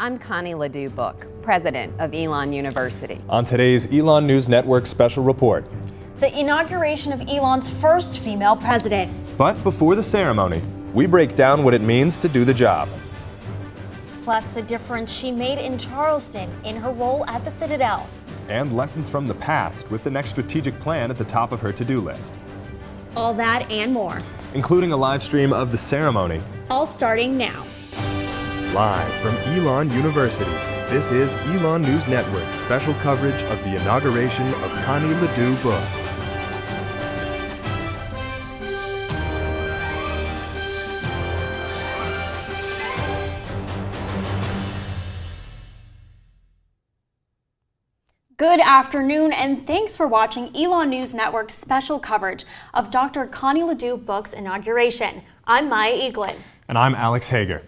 I'm Connie Ledoux Book, president of Elon University. On today's Elon News Network special report. The inauguration of Elon's first female president. But before the ceremony, we break down what it means to do the job. Plus the difference she made in Charleston in her role at the Citadel. And lessons from the past with the next strategic plan at the top of her to-do list. All that and more. Including a live stream of the ceremony. All starting now. Live from Elon University, this is Elon News Network special coverage of the inauguration of Connie Ledoux Book. Good afternoon, and thanks for watching Elon News Network's special coverage of Dr. Connie Ledoux Book's inauguration. I'm Maya Eaglin. And I'm Alex Hager.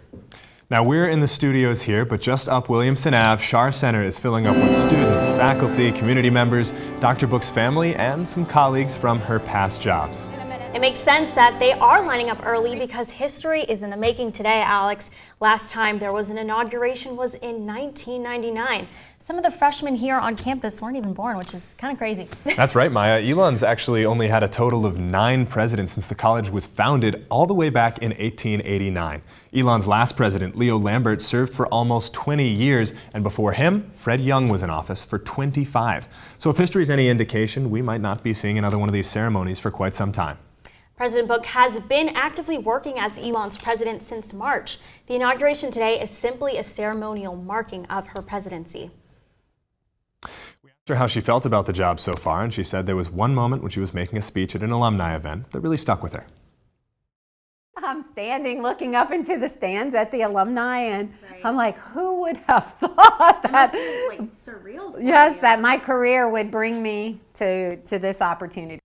Now we're in the studios here, but just up Williamson Ave, Schar Center is filling up with students, faculty, community members, Dr. Book's family, and some colleagues from her past jobs. It makes sense that they are lining up early because history is in the making today, Alex. Last time there was an inauguration was in 1999. Some of the freshmen here on campus weren't even born, which is kind of crazy. That's right, Maya. Elon's actually only had a total of 9 presidents since the college was founded all the way back in 1889. Elon's last president, Leo Lambert, served for almost 20 years, and before him, Fred Young was in office for 25. So if history is any indication, we might not be seeing another one of these ceremonies for quite some time. President Book has been actively working as Elon's president since March. The inauguration today is simply a ceremonial marking of her presidency. We asked her how she felt about the job so far, and she said there was one moment when she was making a speech at an alumni event that really stuck with her. I'm standing looking up into the stands at the alumni, and I'm like, who would have thought that? Like surreal. Yes, that my career would bring me to this opportunity.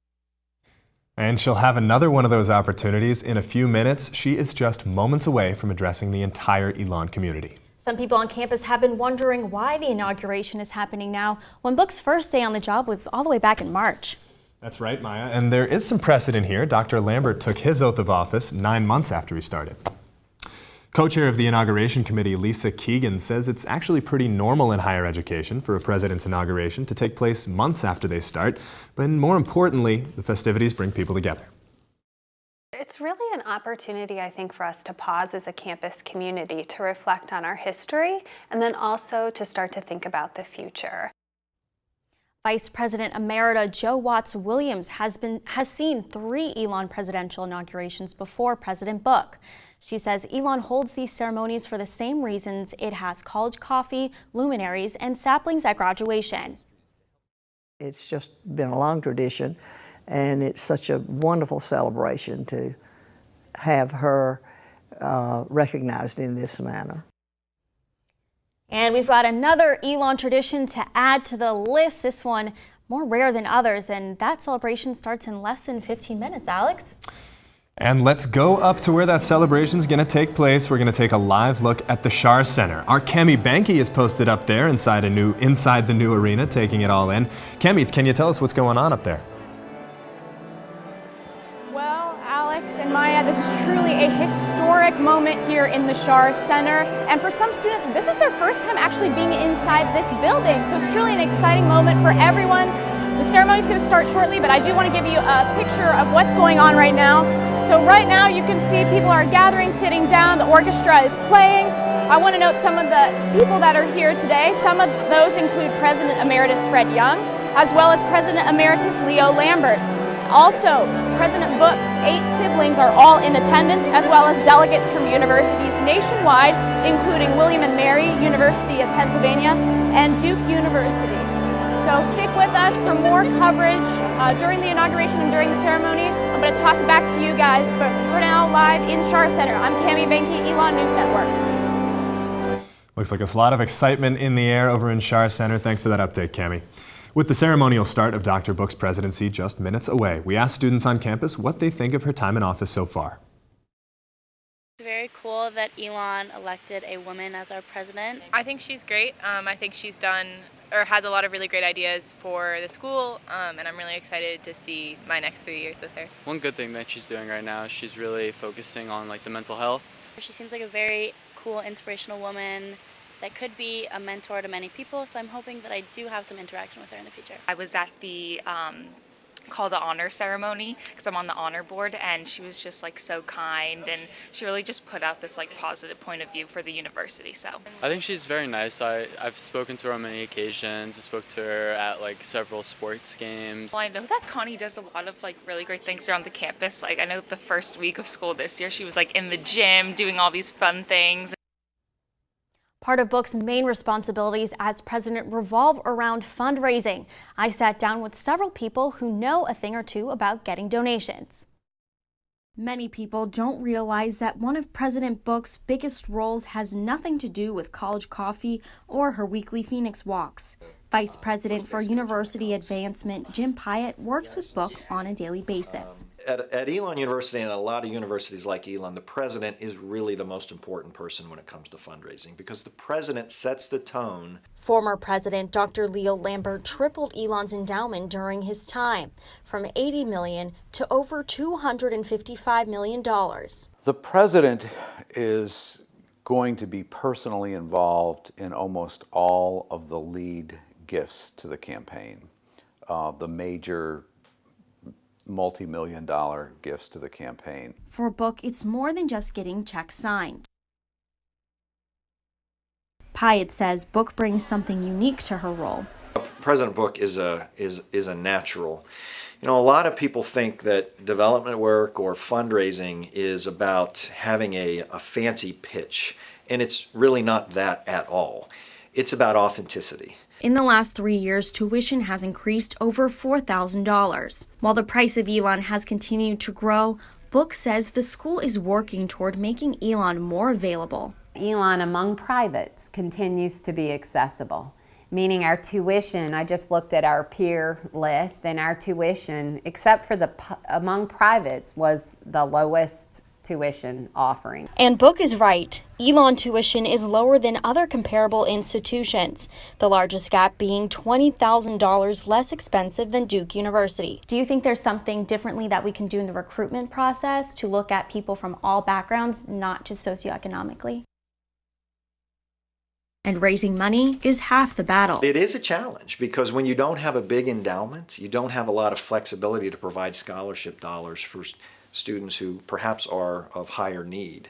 And she'll have another one of those opportunities in a few minutes. She is just moments away from addressing the entire Elon community. Some people on campus have been wondering why the inauguration is happening now when Book's first day on the job was all the way back in March. That's right, Maya. And there is some precedent here. Dr. Lambert took his oath of office 9 months after he started. Co-chair of the inauguration committee, Lisa Keegan, says it's actually pretty normal in higher education for a president's inauguration to take place months after they start. But more importantly, the festivities bring people together. It's really an opportunity, I think, for us to pause as a campus community to reflect on our history and then also to start to think about the future. Vice President Emerita Jo Watts Williams has seen 3 Elon presidential inaugurations before President Book. She says Elon holds these ceremonies for the same reasons it has college coffee, luminaries, and saplings at graduation. It's just been a long tradition, and it's such a wonderful celebration to have her recognized in this manner. And we've got another Elon tradition to add to the list, this one more rare than others, and that celebration starts in less than 15 minutes, Alex. And let's go up to where that celebration is going to take place. We're going to take a live look at the Schar Center. Our Cami Banky is posted up there inside the new arena, taking it all in. Cami, can you tell us what's going on up there? Well, Alex and Maya, this is truly a historic moment here in the Schar Center. And for some students, this is their first time actually being inside this building. So it's truly an exciting moment for everyone. The ceremony is going to start shortly, but I do want to give you a picture of what's going on right now. So right now you can see people are gathering, sitting down, the orchestra is playing. I want to note some of the people that are here today. Some of those include President Emeritus Fred Young, as well as President Emeritus Leo Lambert. Also, President Book's 8 siblings are all in attendance, as well as delegates from universities nationwide, including William and Mary, University of Pennsylvania, and Duke University. So stick with us for more coverage during the inauguration and during the ceremony. I'm going to toss it back to you guys, but we're now live in Schar Center. I'm Cami Banky, Elon News Network. Looks like a lot of excitement in the air over in Schar Center. Thanks for that update, Cami. With the ceremonial start of Dr. Book's presidency just minutes away, we asked students on campus what they think of her time in office so far. It's very cool that Elon elected a woman as our president. I think she's great. I think she's has a lot of really great ideas for the school, and I'm really excited to see my next 3 years with her. One good thing that she's doing right now is she's really focusing on the mental health. She seems like a very cool, inspirational woman, that could be a mentor to many people, so I'm hoping that I do have some interaction with her in the future. I was at the call to honor ceremony because I'm on the honor board, and she was just like so kind, and she really just put out this like positive point of view for the university. So I think she's very nice. I've spoken to her on many occasions. I spoke to her at like several sports games. well, I know that Connie does a lot of like really great things around the campus. Like I know the first week of school this year, she was like in the gym doing all these fun things. Part of Book's main responsibilities as president revolve around fundraising. I sat down with several people who know a thing or two about getting donations. Many people don't realize that one of President Book's biggest roles has nothing to do with college coffee or her weekly Phoenix walks. Vice President for University Advancement Jim Pyatt works with Book on a daily basis. At Elon University and a lot of universities like Elon, the president is really the most important person when it comes to fundraising because the president sets the tone. Former President Dr. Leo Lambert tripled Elon's endowment during his time, from $80 million to over $255 million. The president is going to be personally involved in almost all of the lead gifts to the campaign, the major multi-million-dollar gifts to the campaign. For Book, it's more than just getting checks signed. Pyatt says Book brings something unique to her role. President Book is a natural. You know, a lot of people think that development work or fundraising is about having a fancy pitch, and it's really not that at all. It's about authenticity. In the last 3 years, tuition has increased over $4,000. While the price of Elon has continued to grow, Book says the school is working toward making Elon more available. Elon among privates continues to be accessible, meaning our tuition, I just looked at our peer list, and our tuition, except for among privates, was the lowest tuition offering. And Book is right. Elon tuition is lower than other comparable institutions, the largest gap being $20,000 less expensive than Duke University. Do you think there's something differently that we can do in the recruitment process to look at people from all backgrounds, not just socioeconomically? And raising money is half the battle. It is a challenge because when you don't have a big endowment, you don't have a lot of flexibility to provide scholarship dollars for students who perhaps are of higher need.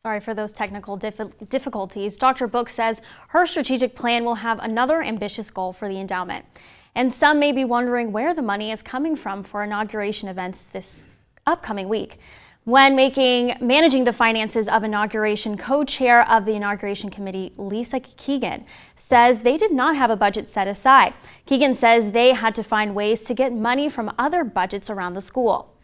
Sorry for those technical difficulties. Dr. Book says her strategic plan will have another ambitious goal for the endowment. And some may be wondering where the money is coming from for inauguration events this upcoming week. When managing the finances of inauguration, co-chair of the inauguration committee, Lisa Keegan, says they did not have a budget set aside. Keegan says they had to find ways to get money from other budgets around the school.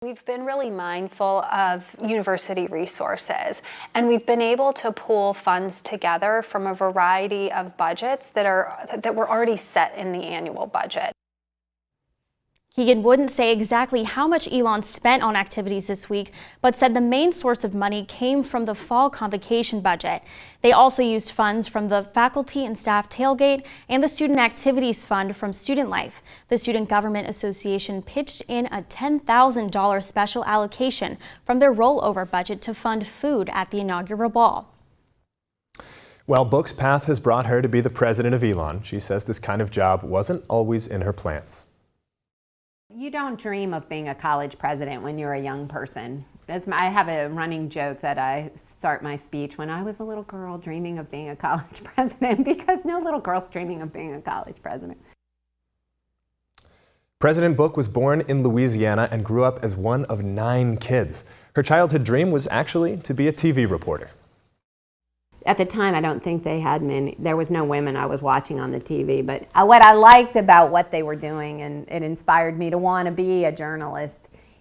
We've been really mindful of university resources, and we've been able to pool funds together from a variety of budgets that were already set in the annual budget. Keegan wouldn't say exactly how much Elon spent on activities this week, but said the main source of money came from the fall convocation budget. They also used funds from the faculty and staff tailgate and the student activities fund from Student Life. The Student Government Association pitched in a $10,000 special allocation from their rollover budget to fund food at the inaugural ball. Well, Book's path has brought her to be the president of Elon. She says this kind of job wasn't always in her plans. You don't dream of being a college president when you're a young person. I have a running joke that I start my speech when I was a little girl dreaming of being a college president, because no little girl's dreaming of being a college president. President Book was born in Louisiana and grew up as one of 9 kids. Her childhood dream was actually to be a TV reporter. At the time, I don't think they had many. There was no women I was watching on the TV, but what I liked about what they were doing, and it inspired me to want to be a journalist,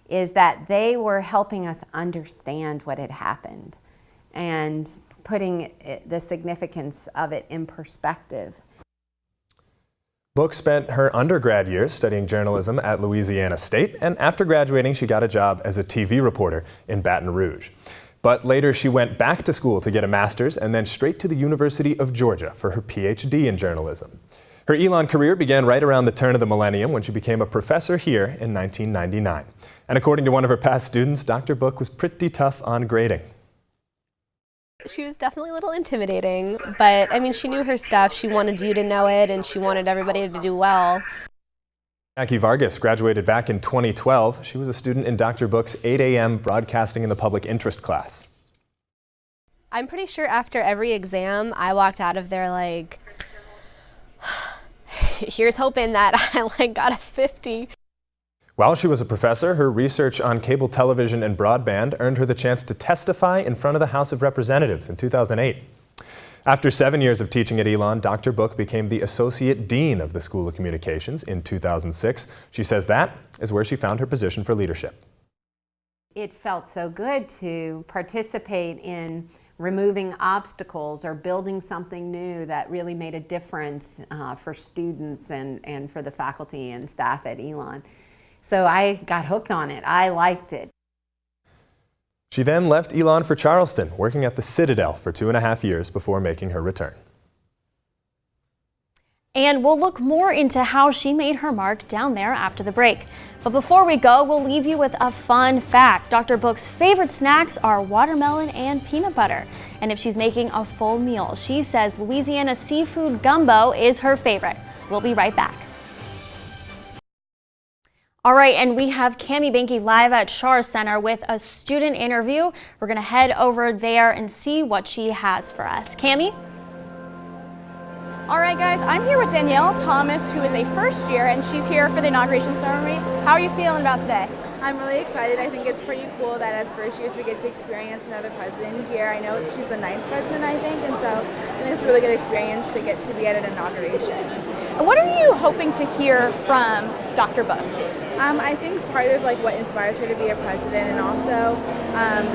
is that they were helping us understand what had happened and putting the significance of it in perspective. Book spent her undergrad years studying journalism at Louisiana State, and after graduating, she got a job as a TV reporter in Baton Rouge. But later she went back to school to get a master's and then straight to the University of Georgia for her PhD in journalism. Her Elon career began right around the turn of the millennium when she became a professor here in 1999. And according to one of her past students, Dr. Book was pretty tough on grading. She was definitely a little intimidating, but I mean, she knew her stuff. She wanted you to know it, and she wanted everybody to do well. Jackie Vargas graduated back in 2012. She was a student in Dr. Book's 8 a.m. Broadcasting in the Public Interest class. I'm pretty sure after every exam, I walked out of there like, here's hoping that I got a 50. While she was a professor, her research on cable television and broadband earned her the chance to testify in front of the House of Representatives in 2008. After 7 years of teaching at Elon, Dr. Book became the Associate Dean of the School of Communications in 2006. She says that is where she found her position for leadership. It felt so good to participate in removing obstacles or building something new that really made a difference for students and for the faculty and staff at Elon. So I got hooked on it. I liked it. She then left Elon for Charleston, working at the Citadel for 2.5 years before making her return. And we'll look more into how she made her mark down there after the break. But before we go, we'll leave you with a fun fact. Dr. Book's favorite snacks are watermelon and peanut butter. And if she's making a full meal, she says Louisiana seafood gumbo is her favorite. We'll be right back. All right, and we have Cami Banky live at Schar Center with a student interview. We're going to head over there and see what she has for us. Cami? All right, guys, I'm here with Danielle Thomas, who is a first year, and she's here for the inauguration ceremony. How are you feeling about today? I'm really excited. I think it's pretty cool that as first years we get to experience another president here. I know she's the 9th president, I think, and so I think it's a really good experience to get to be at an inauguration. And what are you hoping to hear from Dr. Book? I think part of what inspires her to be a president, and also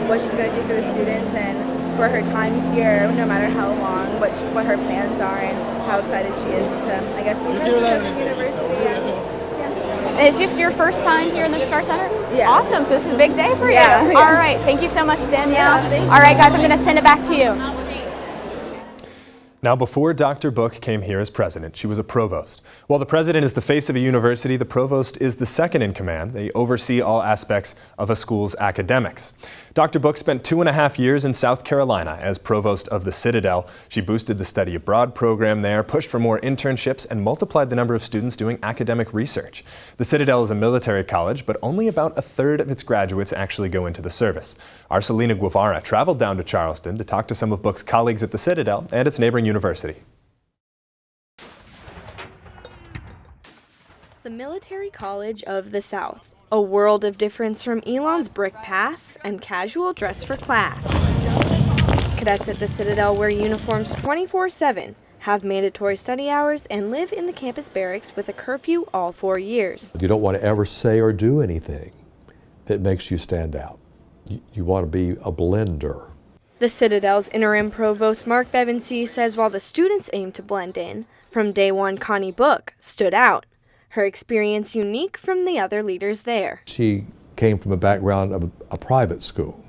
what she's going to do for the students and for her time here, no matter how long, what her plans are, and how excited she is to, I guess, be president of the university. And it's just your first time here in the Schar Center? Yeah. Awesome, so this is a big day for you. Yeah. All right, thank you so much, Danielle. Yeah, all right, guys, I'm going to send it back to you. Now, before Dr. Book came here as president, she was a provost. While the president is the face of a university, the provost is the second in command. They oversee all aspects of a school's academics. Dr. Book spent 2.5 years in South Carolina as provost of the Citadel. She boosted the study abroad program there, pushed for more internships, and multiplied the number of students doing academic research. The Citadel is a military college, but only about 1/3 of its graduates actually go into the service. Our Selena Guevara traveled down to Charleston to talk to some of Book's colleagues at the Citadel and its neighboring university. The Military College of the South, a world of difference from Elon's brick pass and casual dress for class. Cadets at the Citadel wear uniforms 24/7, have mandatory study hours, and live in the campus barracks with a curfew all 4 years. You don't want to ever say or do anything that makes you stand out. You want to be a blender. The Citadel's interim provost Mark Bevensey says while the students aim to blend in, from day one Connie Book stood out. Her experience unique from the other leaders there. She came from a background of a private school,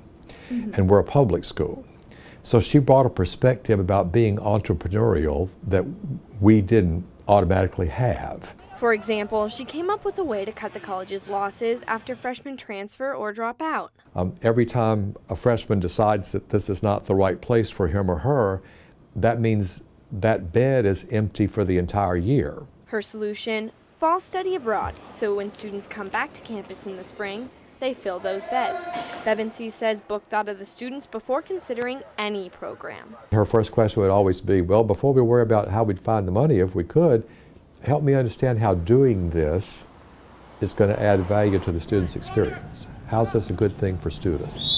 and we're a public school. So she brought a perspective about being entrepreneurial that we didn't automatically have. For example, she came up with a way to cut the college's losses after freshmen transfer or drop out. Every time a freshman decides that this is not the right place for him or her, that means that bed is empty for the entire year. Her solution? Fall study abroad, so when students come back to campus in the spring, they fill those beds. Bevensey says Book thought of the students before considering any program. Her first question would always be, well, before we worry about how we'd find the money, if we could, help me understand how doing this is going to add value to the students' experience. How's this a good thing for students?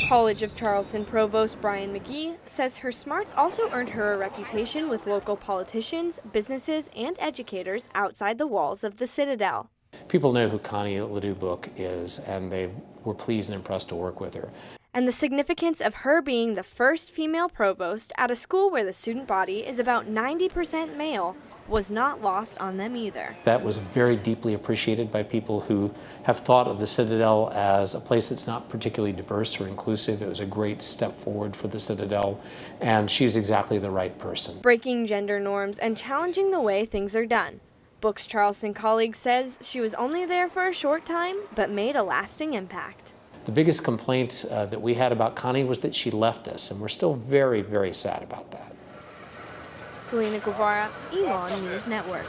College of Charleston Provost Brian McGee says her smarts also earned her a reputation with local politicians, businesses, and educators outside the walls of the Citadel. People know who Connie Ledoux Book is, and they were pleased and impressed to work with her. And the significance of her being the first female provost at a school where the student body is about 90% male was not lost on them either. That was very deeply appreciated by people who have thought of the Citadel as a place that's not particularly diverse or inclusive. It was a great step forward for the Citadel, and she's exactly the right person. Breaking gender norms and challenging the way things are done. Book's Charleston colleague says she was only there for a short time, but made a lasting impact. The biggest complaint that we had about Connie was that she left us, and we're still very, very sad about that. Selena Guevara, Elon News Network.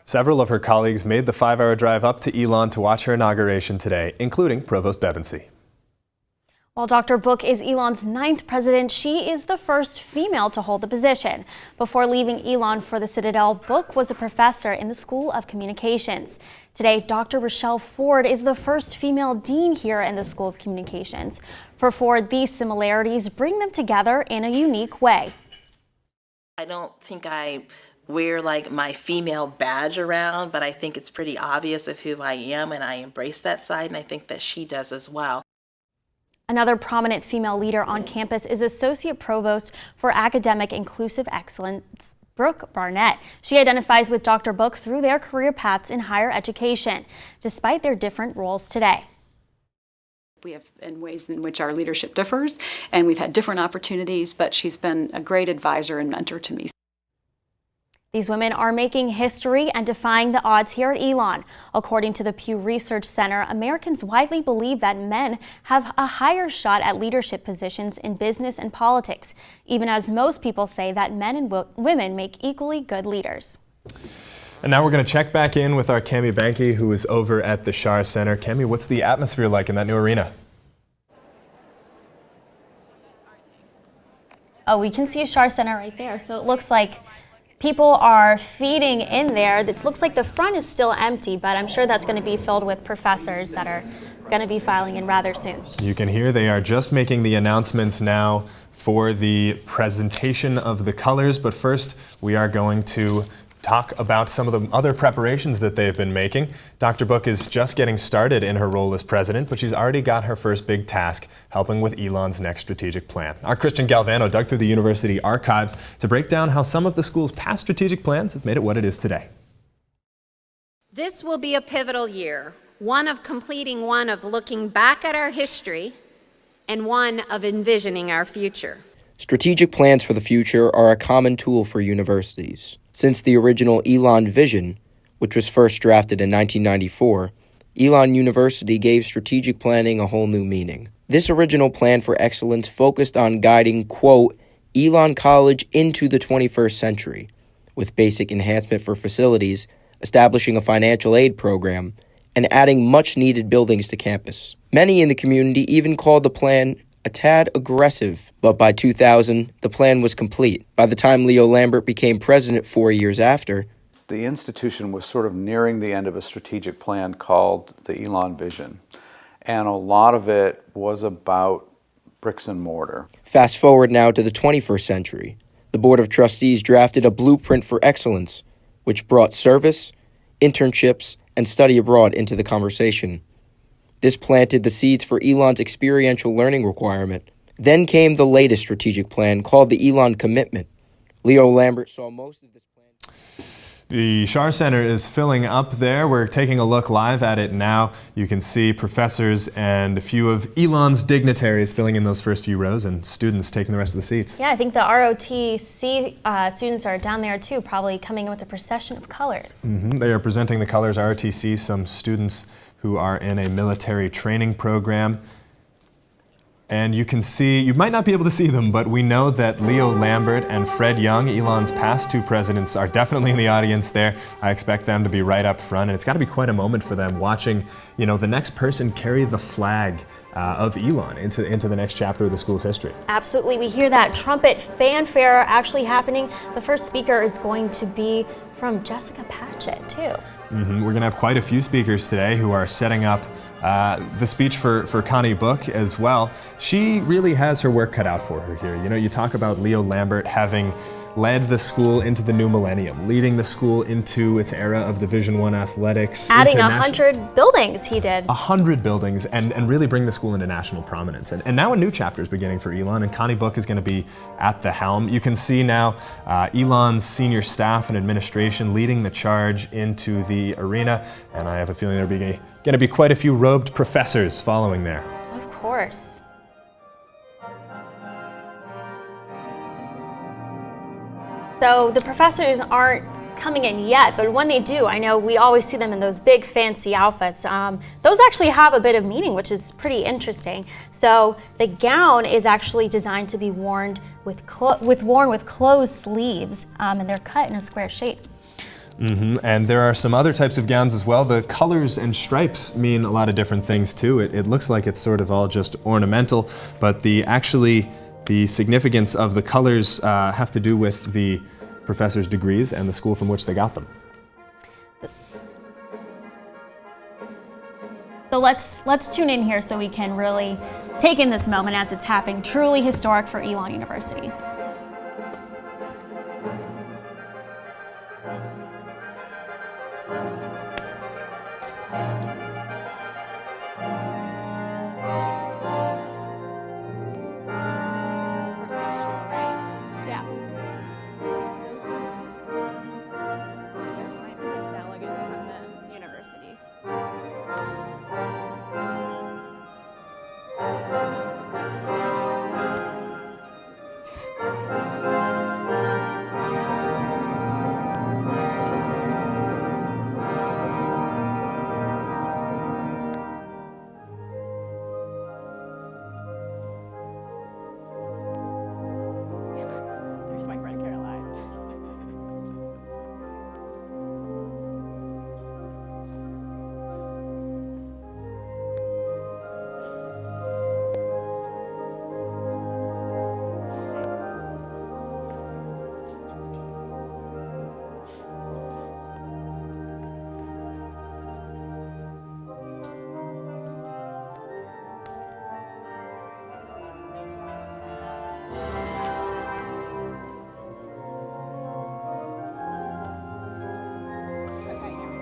Several of her colleagues made the 5-hour drive up to Elon to watch her inauguration today, including Provost Bevensey. While Dr. Book is Elon's 9th president, she is the first female to hold the position. Before leaving Elon for the Citadel, Book was a professor in the School of Communications. Today, Dr. Rochelle Ford is the first female dean here in the School of Communications. For Ford, these similarities bring them together in a unique way. I don't think I wear like my female badge around, but I think it's pretty obvious of who I am, and I embrace that side, and I think that she does as well. Another prominent female leader on campus is Associate Provost for Academic Inclusive Excellence, Brooke Barnett. She identifies with Dr. Book through their career paths in higher education, despite their different roles today. We have in ways in which our leadership differs, and we've had different opportunities, but she's been a great advisor and mentor to me. These women are making history and defying the odds here at Elon. According to the Pew Research Center, Americans widely believe that men have a higher shot at leadership positions in business and politics, even as most people say that men and women make equally good leaders. And now we're going to check back in with our Cami Banky, who is over at the Schar Center. Cami, what's the atmosphere like in that new arena? Oh, we can see a Schar Center right there, so it looks like people are feeding in there. It looks like the front is still empty, but I'm sure that's going to be filled with professors that are going to be filing in rather soon. You can hear they are just making the announcements now for the presentation of the colors, but first we are going to talk about some of the other preparations that they've been making. Dr. Book is just getting started in her role as president, but she's already got her first big task, helping with Elon's next strategic plan. Our Christian Galvano dug through the university archives to break down how some of the school's past strategic plans have made it what it is today. This will be a pivotal year, one of completing, one of looking back at our history, and one of envisioning our future. Strategic plans for the future are a common tool for universities. Since the original Elon Vision, which was first drafted in 1994, Elon University gave strategic planning a whole new meaning. This original plan for excellence focused on guiding, quote, Elon College into the 21st century, with basic enhancement for facilities, establishing a financial aid program, and adding much-needed buildings to campus. Many in the community even called the plan a tad aggressive, but by 2000, the plan was complete. By the time Leo Lambert became president 4 years after, the institution was sort of nearing the end of a strategic plan called the Elon Vision, and a lot of it was about bricks and mortar. Fast forward now to the 21st century. The Board of Trustees drafted a blueprint for excellence, which brought service, internships, and study abroad into the conversation. This planted the seeds for Elon's experiential learning requirement. Then came the latest strategic plan called the Elon Commitment. Leo Lambert saw most of this plan. The Schar Center is filling up there. We're taking a look live at it now. You can see professors and a few of Elon's dignitaries filling in those first few rows and students taking the rest of the seats. Yeah, I think the ROTC students are down there too, probably coming in with a procession of colors. They are presenting the colors. ROTC, some students who are in a military training program. And you can see, you might not be able to see them, but we know that Leo Lambert and Fred Young, Elon's past two presidents, are definitely in the audience there. I expect them to be right up front, and it's got to be quite a moment for them watching, you know, the next person carry the flag of Elon into the next chapter of the school's history. Absolutely, we hear that trumpet fanfare actually happening. The first speaker is going to be from Jessica Patchett, too. We're going to have quite a few speakers today who are setting up the speech for Connie Book as well. She really has her work cut out for her here. You know, you talk about Leo Lambert having led the school into the new millennium, leading the school into its era of Division I athletics. Adding 100 buildings he did. 100 buildings and really bring the school into national prominence. And now a new chapter is beginning for Elon, and Connie Book is going to be at the helm. You can see now Elon's senior staff and administration leading the charge into the arena, and I have a feeling there are going to be quite a few robed professors following there. Of course. So the professors aren't coming in yet, but when they do, I know we always see them in those big fancy outfits. Those actually have a bit of meaning, which is pretty interesting. So the gown is actually designed to be worn with closed sleeves, and they're cut in a square shape. And there are some other types of gowns as well. The colors and stripes mean a lot of different things too. It looks like it's sort of all just ornamental, but the significance of the colors have to do with the professors' degrees and the school from which they got them. So let's tune in here so we can really take in this moment as it's happening. Truly historic for Elon University.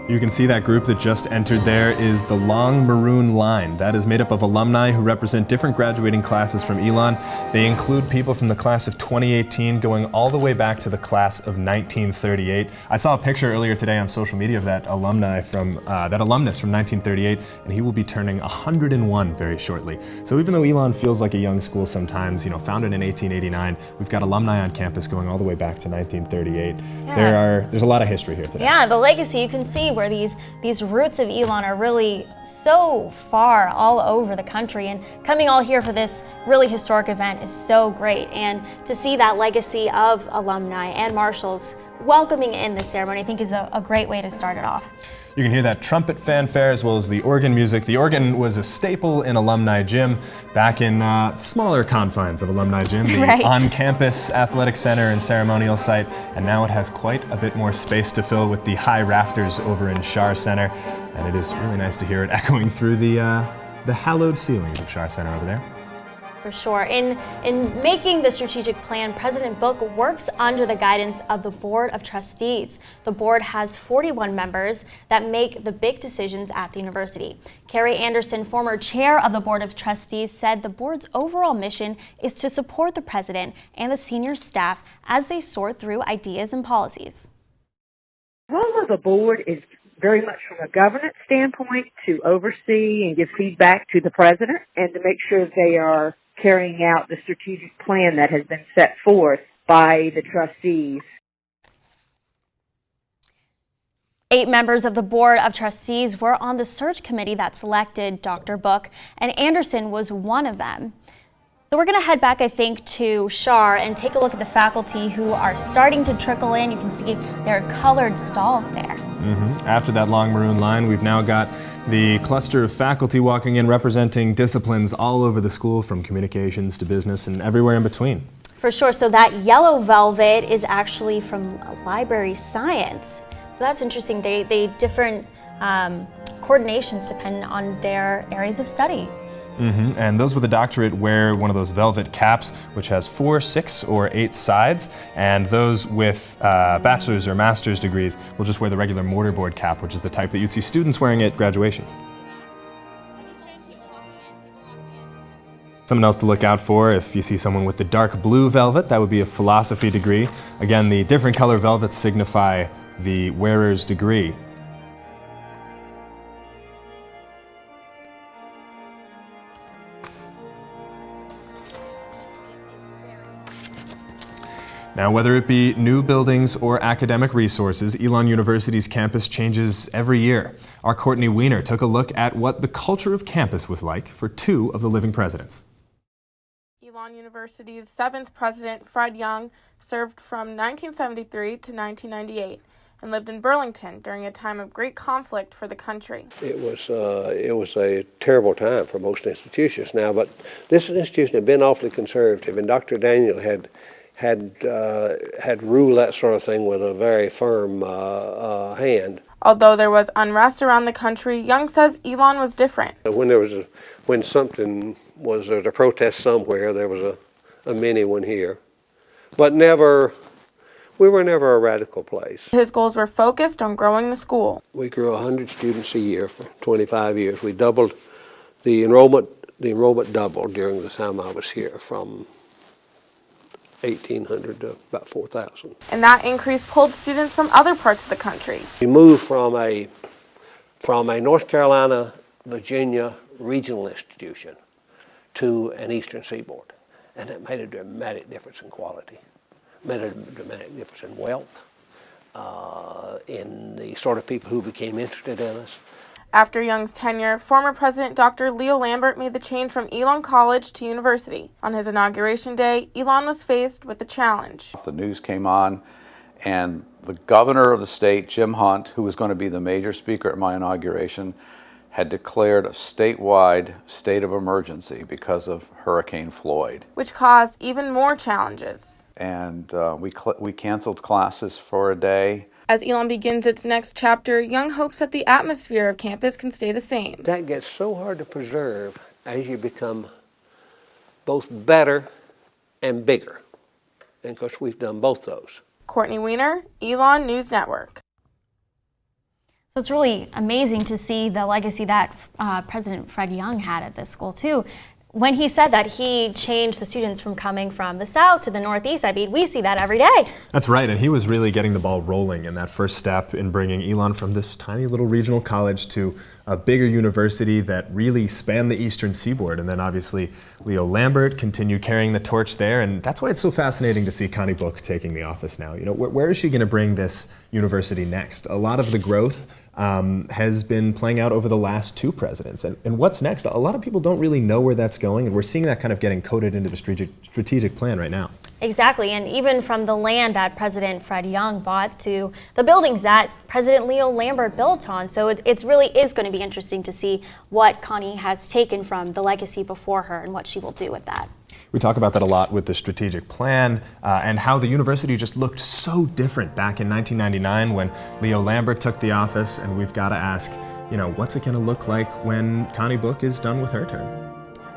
You can see that group that just entered there is the Long Maroon Line. That is made up of alumni who represent different graduating classes from Elon. They include people from the class of 2018 going all the way back to the class of 1938. I saw a picture earlier today on social media of that alumnus from 1938, and he will be turning 101 very shortly. So even though Elon feels like a young school sometimes, founded in 1889, we've got alumni on campus going all the way back to 1938. Yeah. There's a lot of history here today. Yeah, the legacy, you can see where these roots of Elon are really so far all over the country, and coming all here for this really historic event is so great. And to see that legacy of alumni and marshals welcoming in this ceremony, I think is a great way to start it off. You can hear that trumpet fanfare as well as the organ music. The organ was a staple in Alumni Gym back in smaller confines of Alumni Gym, the Right. on-campus athletic center and ceremonial site, and now it has quite a bit more space to fill with the high rafters over in Schar Center, and it is really nice to hear it echoing through the hallowed ceilings of Schar Center over there. For sure. In making the strategic plan, President Book works under the guidance of the Board of Trustees. The board has 41 members that make the big decisions at the university. Carrie Anderson, former chair of the Board of Trustees, said the board's overall mission is to support the president and the senior staff as they sort through ideas and policies. The role of the board is very much from a governance standpoint to oversee and give feedback to the president and to make sure they are carrying out the strategic plan that has been set forth by the trustees. 8 members of the Board of Trustees were on the search committee that selected Dr. Book, and Anderson was one of them. So we're going to head back, I think, to Schar and take a look at the faculty who are starting to trickle in. You can see there are colored stalls there. After that long maroon line, we've now got the cluster of faculty walking in representing disciplines all over the school, from communications to business and everywhere in between. For sure. So that yellow velvet is actually from library science. So that's interesting. They different coordinations depending on their areas of study. And those with a doctorate wear one of those velvet caps, which has 4, 6, or 8 sides. And those with bachelor's or master's degrees will just wear the regular mortarboard cap, which is the type that you'd see students wearing at graduation. Something else to look out for, if you see someone with the dark blue velvet, that would be a philosophy degree. Again, the different color velvets signify the wearer's degree. Now, whether it be new buildings or academic resources, Elon University's campus changes every year. Our Courtney Weiner took a look at what the culture of campus was like for 2 of the living presidents. Elon University's 7th president, Fred Young, served from 1973 to 1998 and lived in Burlington during a time of great conflict for the country. It was a terrible time for most institutions now, but this institution had been awfully conservative, and Dr. Daniel had ruled that sort of thing with a very firm hand. Although there was unrest around the country, Young says Elon was different. When something was a protest somewhere, there was a mini one here, but we were never a radical place. His goals were focused on growing the school. We grew 100 students a year for 25 years. We doubled the enrollment. The enrollment doubled during the time I was here, from 1,800 to about 4,000. And that increase pulled students from other parts of the country. We moved from a North Carolina, Virginia regional institution to an Eastern Seaboard, and it made a dramatic difference in quality, made a dramatic difference in wealth, in the sort of people who became interested in us. After Young's tenure, former President Dr. Leo Lambert made the change from Elon College to university. On his inauguration day, Elon was faced with a challenge. The news came on, and the governor of the state, Jim Hunt, who was going to be the major speaker at my inauguration, had declared a statewide state of emergency because of Hurricane Floyd. Which caused even more challenges. And we canceled classes for a day. As Elon begins its next chapter, Young hopes that the atmosphere of campus can stay the same. That gets so hard to preserve as you become both better and bigger. And of course, we've done both those. Courtney Weiner, Elon News Network. So it's really amazing to see the legacy that President Fred Young had at this school too. When he said that he changed the students from coming from the South to the Northeast, I mean, we see that every day. That's right, and he was really getting the ball rolling in that first step in bringing Elon from this tiny little regional college to a bigger university that really spanned the Eastern Seaboard. And then obviously Leo Lambert continued carrying the torch there, and that's why it's so fascinating to see Connie Book taking the office now. You know, where is she going to bring this university next? A lot of the growth has been playing out over the last 2 presidents. And what's next? A lot of people don't really know where that's going, and we're seeing that kind of getting coded into the strategic plan right now. Exactly, and even from the land that President Fred Young bought to the buildings that President Leo Lambert built on. So it really is going to be interesting to see what Connie has taken from the legacy before her and what she will do with that. We talk about that a lot with the strategic plan and how the university just looked so different back in 1999 when Leo Lambert took the office, and we've got to ask, you know, what's it going to look like when Connie Book is done with her term?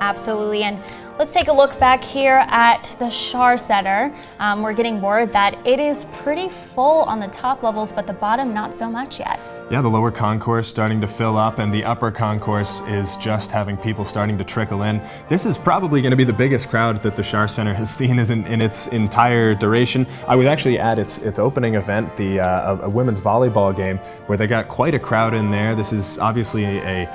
Absolutely, and let's take a look back here at the Schar Center. We're getting word that it is pretty full on the top levels, but the bottom not so much yet. Yeah, the lower concourse starting to fill up, and the upper concourse is just having people starting to trickle in. This is probably going to be the biggest crowd that the Schar Center has seen in its entire duration. I was actually at its opening event, a women's volleyball game, where they got quite a crowd in there. This is obviously a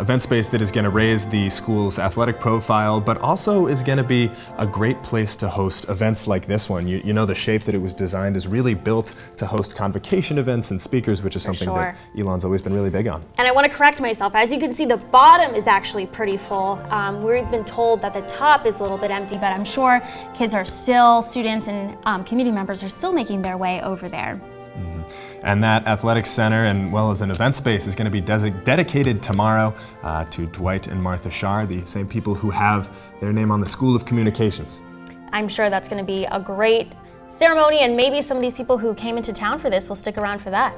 event space that is going to raise the school's athletic profile, but also is going to be a great place to host events like this one. You know, the shape that it was designed is really built to host convocation events and speakers, which is something that Elon's always been really big on. And I want to correct myself. As you can see, the bottom is actually pretty full. We've been told that the top is a little bit empty, but I'm sure students and community members are still making their way over there. And that athletic center, and well as an event space, is going to be dedicated tomorrow to Dwight and Martha Schar, the same people who have their name on the School of Communications. I'm sure that's going to be a great ceremony, and maybe some of these people who came into town for this will stick around for that.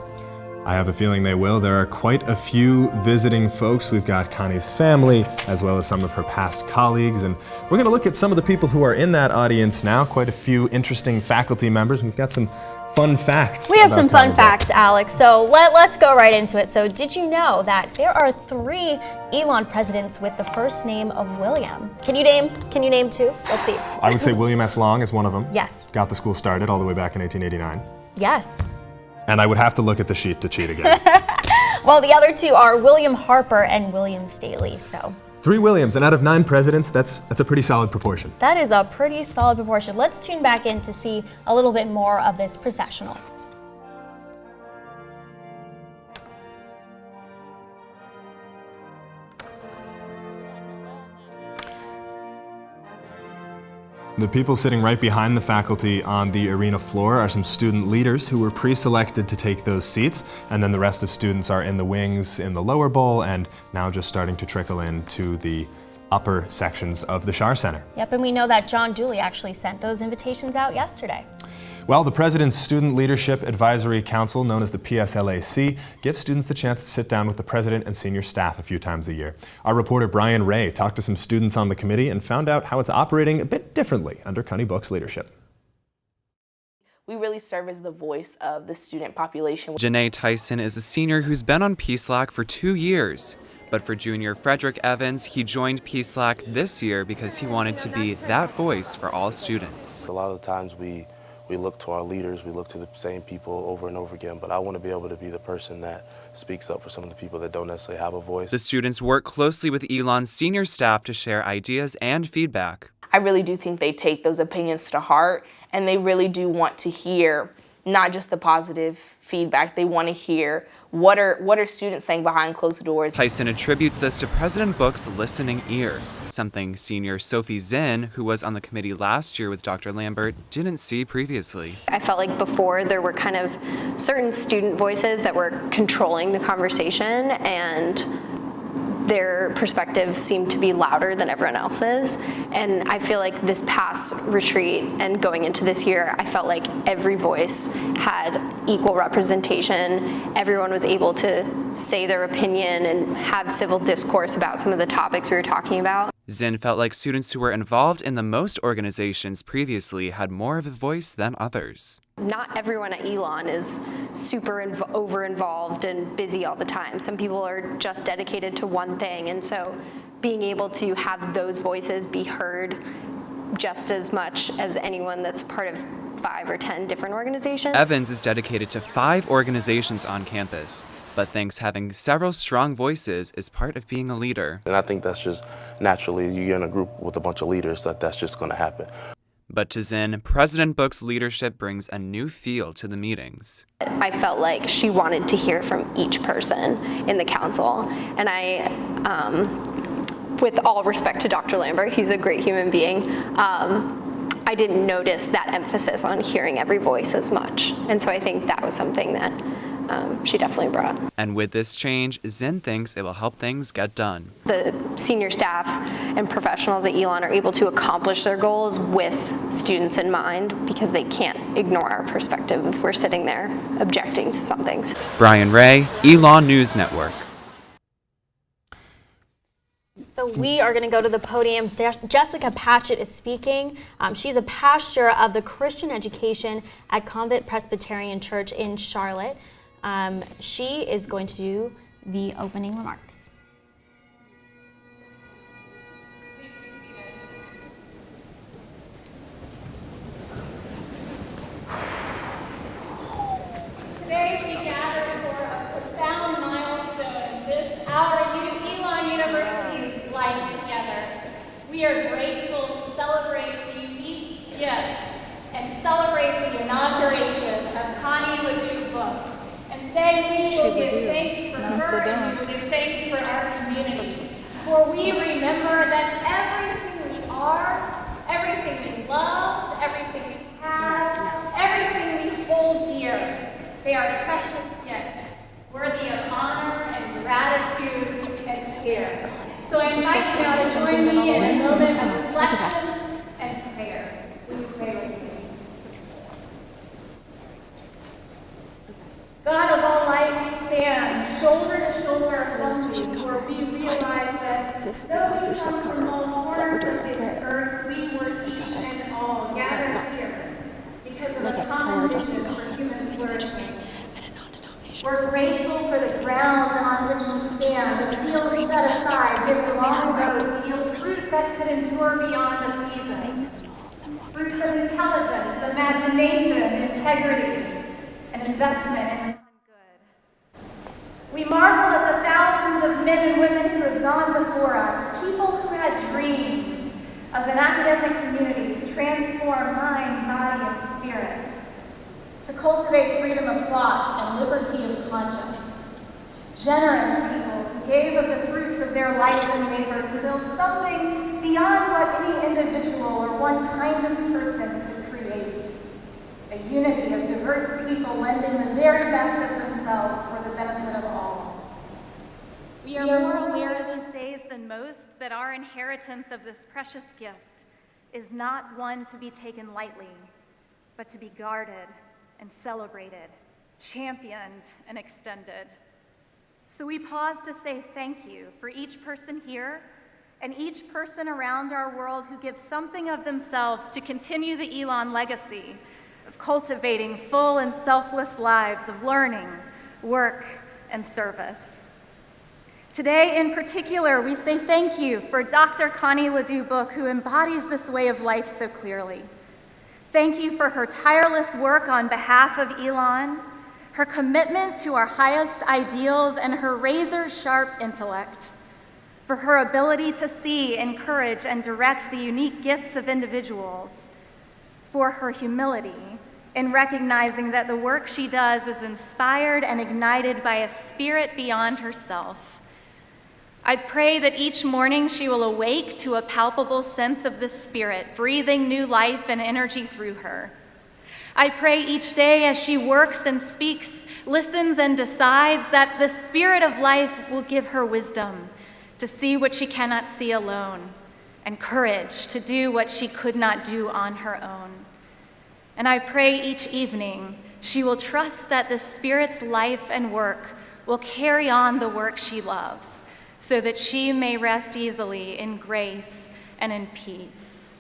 I have a feeling they will. There are quite a few visiting folks. We've got Connie's family, as well as some of her past colleagues, and we're going to look at some of the people who are in that audience now. Quite a few interesting faculty members, and we've got some fun facts. We have some fun facts, Alex, so let's go right into it. So did you know that there are 3 Elon presidents with the first name of William? Can you name 2? Let's see. I would say William S. Long is one of them. Yes. Got the school started all the way back in 1889. Yes. And I would have to look at the sheet to cheat again. Well, the other 2 are William Harper and William Staley, so. 3 Williams, and out of 9 presidents, that's a pretty solid proportion. That is a pretty solid proportion. Let's tune back in to see a little bit more of this processional. The people sitting right behind the faculty on the arena floor are some student leaders who were pre-selected to take those seats, and then the rest of students are in the wings in the lower bowl and now just starting to trickle into the upper sections of the Schar Center. Yep, and we know that John Dooley actually sent those invitations out yesterday. Well, the President's Student Leadership Advisory Council, known as the PSLAC, gives students the chance to sit down with the President and senior staff a few times a year. Our reporter Brian Ray talked to some students on the committee and found out how it's operating a bit differently under Cunny Book's leadership. We really serve as the voice of the student population. Janae Tyson is a senior who's been on PSLAC for 2 years. But for junior Frederick Evans, he joined PSLAC this year because he wanted to be that voice for all students. A lot of the times we look to our leaders, we look to the same people over and over again, but I want to be able to be the person that speaks up for some of the people that don't necessarily have a voice. The students work closely with Elon's senior staff to share ideas and feedback. I really do think they take those opinions to heart, and they really do want to hear not just the positive feedback, they want to hear what are students saying behind closed doors. Tyson attributes this to President Book's listening ear, something senior Sophie Zinn, who was on the committee last year with Dr. Lambert, didn't see previously. I felt like before there were kind of certain student voices that were controlling the conversation, and their perspective seemed to be louder than everyone else's. And I feel like this past retreat and going into this year, I felt like every voice had equal representation. Everyone was able to say their opinion and have civil discourse about some of the topics we were talking about. Zinn felt like students who were involved in the most organizations previously had more of a voice than others. Not everyone at Elon is super over-involved and busy all the time. Some people are just dedicated to one thing, and so being able to have those voices be heard just as much as anyone that's part of 5 or 10 different organizations. Evans is dedicated to 5 organizations on campus, but thinks having several strong voices is part of being a leader. And I think that's just naturally, you're in a group with a bunch of leaders, that's just going to happen. But to Zinn, President Book's leadership brings a new feel to the meetings. I felt like she wanted to hear from each person in the council, and I, with all respect to Dr. Lambert, he's a great human being, I didn't notice that emphasis on hearing every voice as much. And so I think that was something that she definitely brought. And with this change, Zinn thinks it will help things get done. The senior staff and professionals at Elon are able to accomplish their goals with students in mind because they can't ignore our perspective if we're sitting there objecting to some things. Brian Ray, Elon News Network. So we are going to go to the podium. Jessica Patchett is speaking. She's a pastor of the Christian education at Convent Presbyterian Church in Charlotte. She is going to do the opening remarks. Today we gather for a profound milestone, this our Elon University's life together. We are grateful to celebrate the unique gifts and celebrate the inauguration of Connie Ledoux Book. And today we will give thanks for her and we will give thanks for our community. For we remember that everything we are, everything we love, everything we have, everything we hold dear, they are precious gifts, worthy of honor and gratitude and care. So I invite you now to join me in a moment of reflection and prayer. Will you pray with me? God of all life, we stand shoulder to shoulder humbly, where we realize that though we come from all corners of this earth, we were each and all gathered here because of a common vision for human flourishing. We're grateful for the ground on which we stand, the fields set aside, given long ago to yield fruit that could endure beyond a season. Fruits of intelligence, imagination, integrity, and investment in the common good. We marvel at the thousands of men and women who have gone before us. Keep dreams of an academic community to transform mind, body, and spirit, to cultivate freedom of thought and liberty of conscience. Generous people who gave of the fruits of their life and labor to build something beyond what any individual or one kind of person could create. A unity of diverse people lending the very best of themselves for the benefit of all. We are more aware these days than most that our inheritance of this precious gift is not one to be taken lightly, but to be guarded and celebrated, championed and extended. So we pause to say thank you for each person here and each person around our world who gives something of themselves to continue the Elon legacy of cultivating full and selfless lives of learning, work, and service. Today, in particular, we say thank you for Dr. Connie Ledoux-Book, who embodies this way of life so clearly. Thank you for her tireless work on behalf of Elon, her commitment to our highest ideals, and her razor-sharp intellect, for her ability to see, encourage, and direct the unique gifts of individuals, for her humility in recognizing that the work she does is inspired and ignited by a spirit beyond herself. I pray that each morning she will awake to a palpable sense of the Spirit, breathing new life and energy through her. I pray each day as she works and speaks, listens and decides, that the Spirit of life will give her wisdom to see what she cannot see alone, and courage to do what she could not do on her own. And I pray each evening she will trust that the Spirit's life and work will carry on the work she loves, so that she may rest easily in grace and in peace.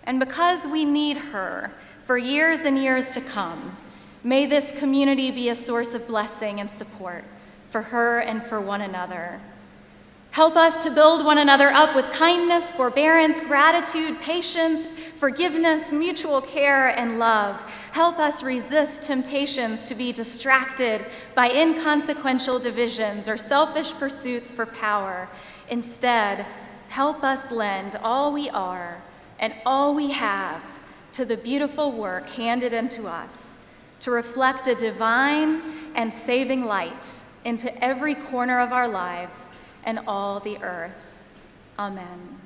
And because we need her for years and years to come, may this community be a source of blessing and support for her and for one another. Help us to build one another up with kindness, forbearance, gratitude, patience, forgiveness, mutual care, and love. Help us resist temptations to be distracted by inconsequential divisions or selfish pursuits for power. Instead, help us lend all we are and all we have to the beautiful work handed unto us to reflect a divine and saving light into every corner of our lives and all the earth. Amen.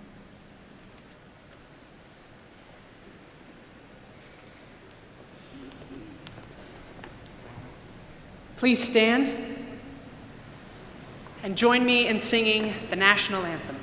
Please stand and join me in singing the national anthem.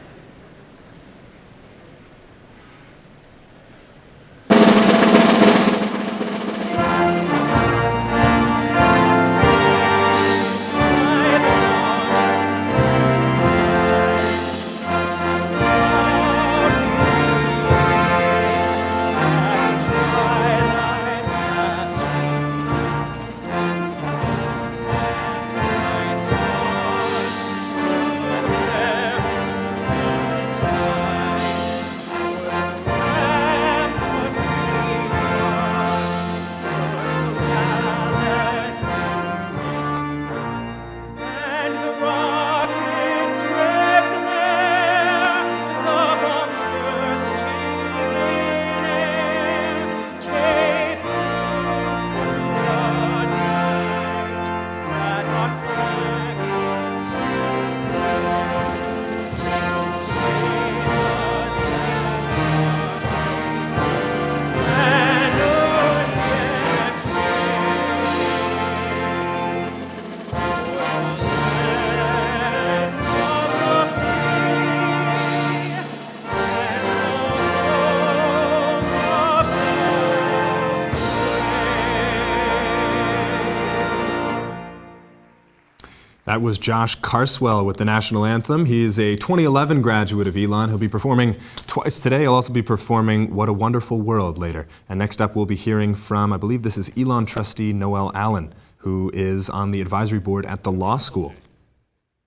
That was Josh Carswell with the national anthem. He is a 2011 graduate of Elon. He'll be performing twice today. He'll also be performing What a Wonderful World later. And next up, we'll be hearing from, I believe this is Elon trustee Noel Allen, who is on the advisory board at the law school.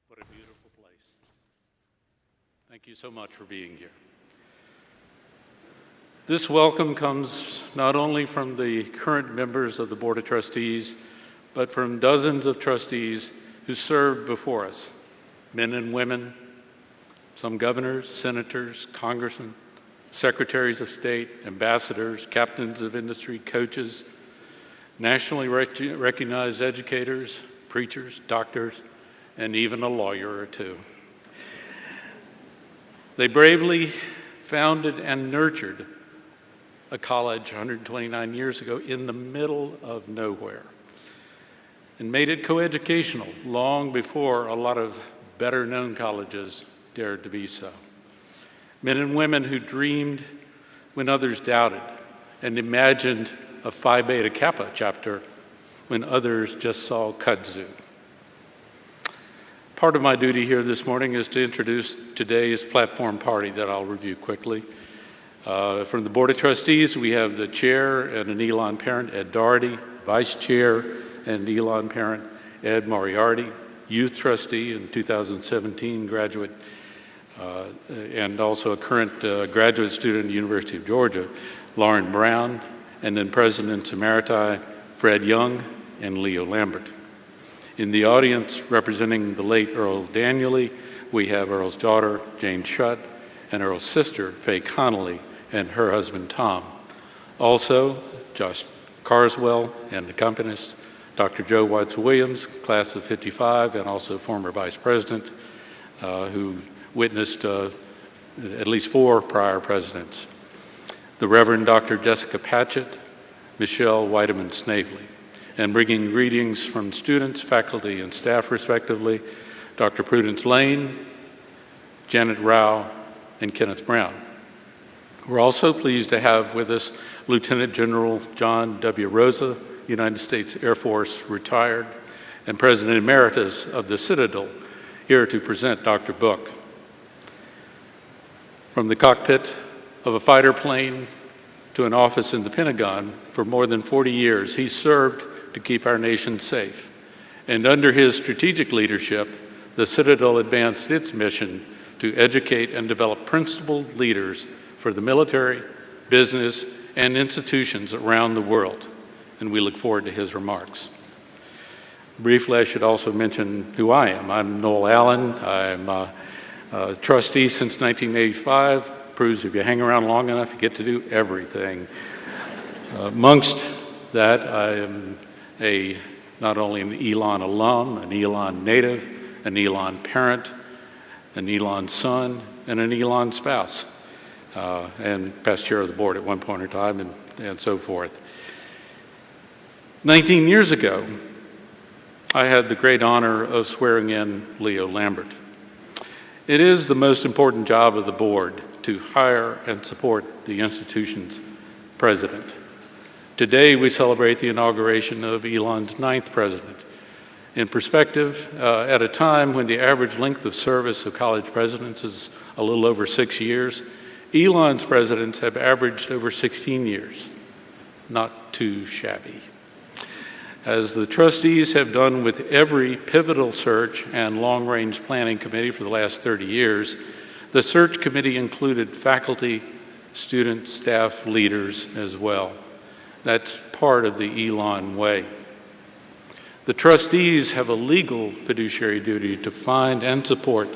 What a beautiful place. Thank you so much for being here. This welcome comes not only from the current members of the Board of Trustees, but from dozens of trustees who served before us, men and women, some governors, senators, congressmen, secretaries of state, ambassadors, captains of industry, coaches, nationally recognized educators, preachers, doctors, and even a lawyer or two. They bravely founded and nurtured a college 129 years ago in the middle of nowhere and made it coeducational long before a lot of better-known colleges dared to be so. Men and women who dreamed when others doubted and imagined a Phi Beta Kappa chapter when others just saw kudzu. Part of my duty here this morning is to introduce today's platform party that I'll review quickly. From the Board of Trustees, we have the chair and an Elon parent, Ed Doherty, vice chair and Elon parent, Ed Moriarty, youth trustee in 2017 graduate, and also a current graduate student at the University of Georgia, Lauren Brown, and then Presidents Emeriti, Fred Young and Leo Lambert. In the audience, representing the late Earl Daniely, we have Earl's daughter, Jane Shutt, and Earl's sister, Faye Connolly, and her husband, Tom. Also, Josh Carswell and accompanist, Dr. Joe Watts-Williams, class of '55, and also former vice president, who witnessed at least 4 prior presidents. The Reverend Dr. Jessica Patchett, Michelle Weideman Snavely, and bringing greetings from students, faculty, and staff respectively, Dr. Prudence Lane, Janet Rao, and Kenneth Brown. We're also pleased to have with us Lieutenant General John W. Rosa, United States Air Force, retired, and President Emeritus of the Citadel, here to present Dr. Book. From the cockpit of a fighter plane to an office in the Pentagon, for more than 40 years, he served to keep our nation safe. And under his strategic leadership, the Citadel advanced its mission to educate and develop principled leaders for the military, business, and institutions around the world. And we look forward to his remarks. Briefly, I should also mention who I am. I'm Noel Allen. I'm a trustee since 1985. Proves if you hang around long enough, you get to do everything. Amongst that, I am not only an Elon alum, an Elon native, an Elon parent, an Elon son, and an Elon spouse, and past chair of the board at one point in time, and so forth. 19 years ago, I had the great honor of swearing in Leo Lambert. It is the most important job of the board to hire and support the institution's president. Today, we celebrate the inauguration of Elon's 9th president. In perspective, at a time when the average length of service of college presidents is a little over 6 years, Elon's presidents have averaged over 16 years. Not too shabby. As the trustees have done with every pivotal search and long-range planning committee for the last 30 years, the search committee included faculty, student, staff, leaders as well. That's part of the Elon way. The trustees have a legal fiduciary duty to find and support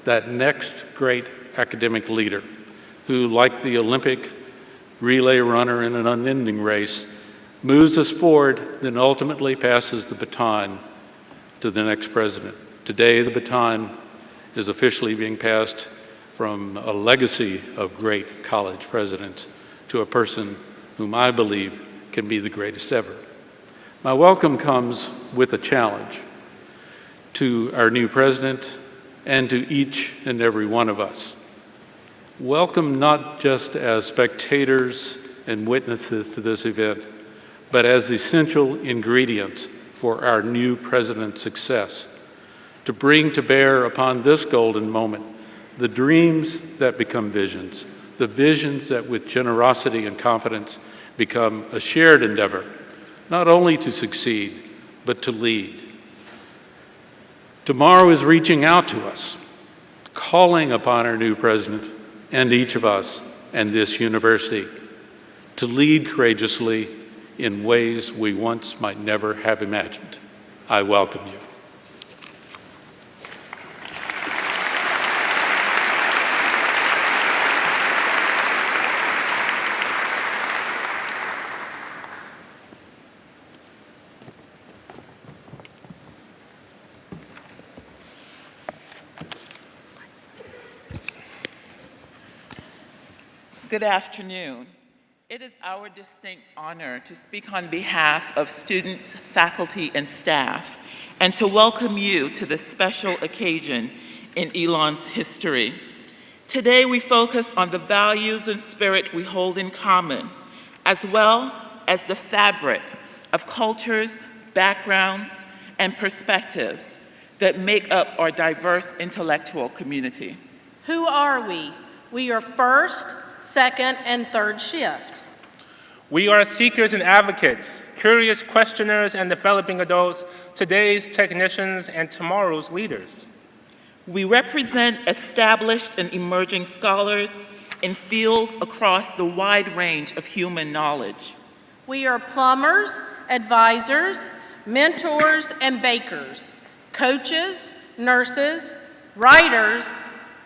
that next great academic leader who, like the Olympic relay runner in an unending race, moves us forward, then ultimately passes the baton to the next president. Today, the baton is officially being passed from a legacy of great college presidents to a person whom I believe can be the greatest ever. My welcome comes with a challenge to our new president and to each and every one of us. Welcome not just as spectators and witnesses to this event, but as essential ingredients for our new president's success, to bring to bear upon this golden moment the dreams that become visions, the visions that with generosity and confidence become a shared endeavor, not only to succeed, but to lead. Tomorrow is reaching out to us, calling upon our new president and each of us and this university to lead courageously in ways we once might never have imagined. I welcome you. Good afternoon. It is our distinct honor to speak on behalf of students, faculty, and staff, and to welcome you to this special occasion in Elon's history. Today, we focus on the values and spirit we hold in common, as well as the fabric of cultures, backgrounds, and perspectives that make up our diverse intellectual community. Who are we? We are first, second, and third shift. We are seekers and advocates, curious questioners and developing adults, today's technicians and tomorrow's leaders. We represent established and emerging scholars in fields across the wide range of human knowledge. We are plumbers, advisors, mentors, and bakers, coaches, nurses, writers,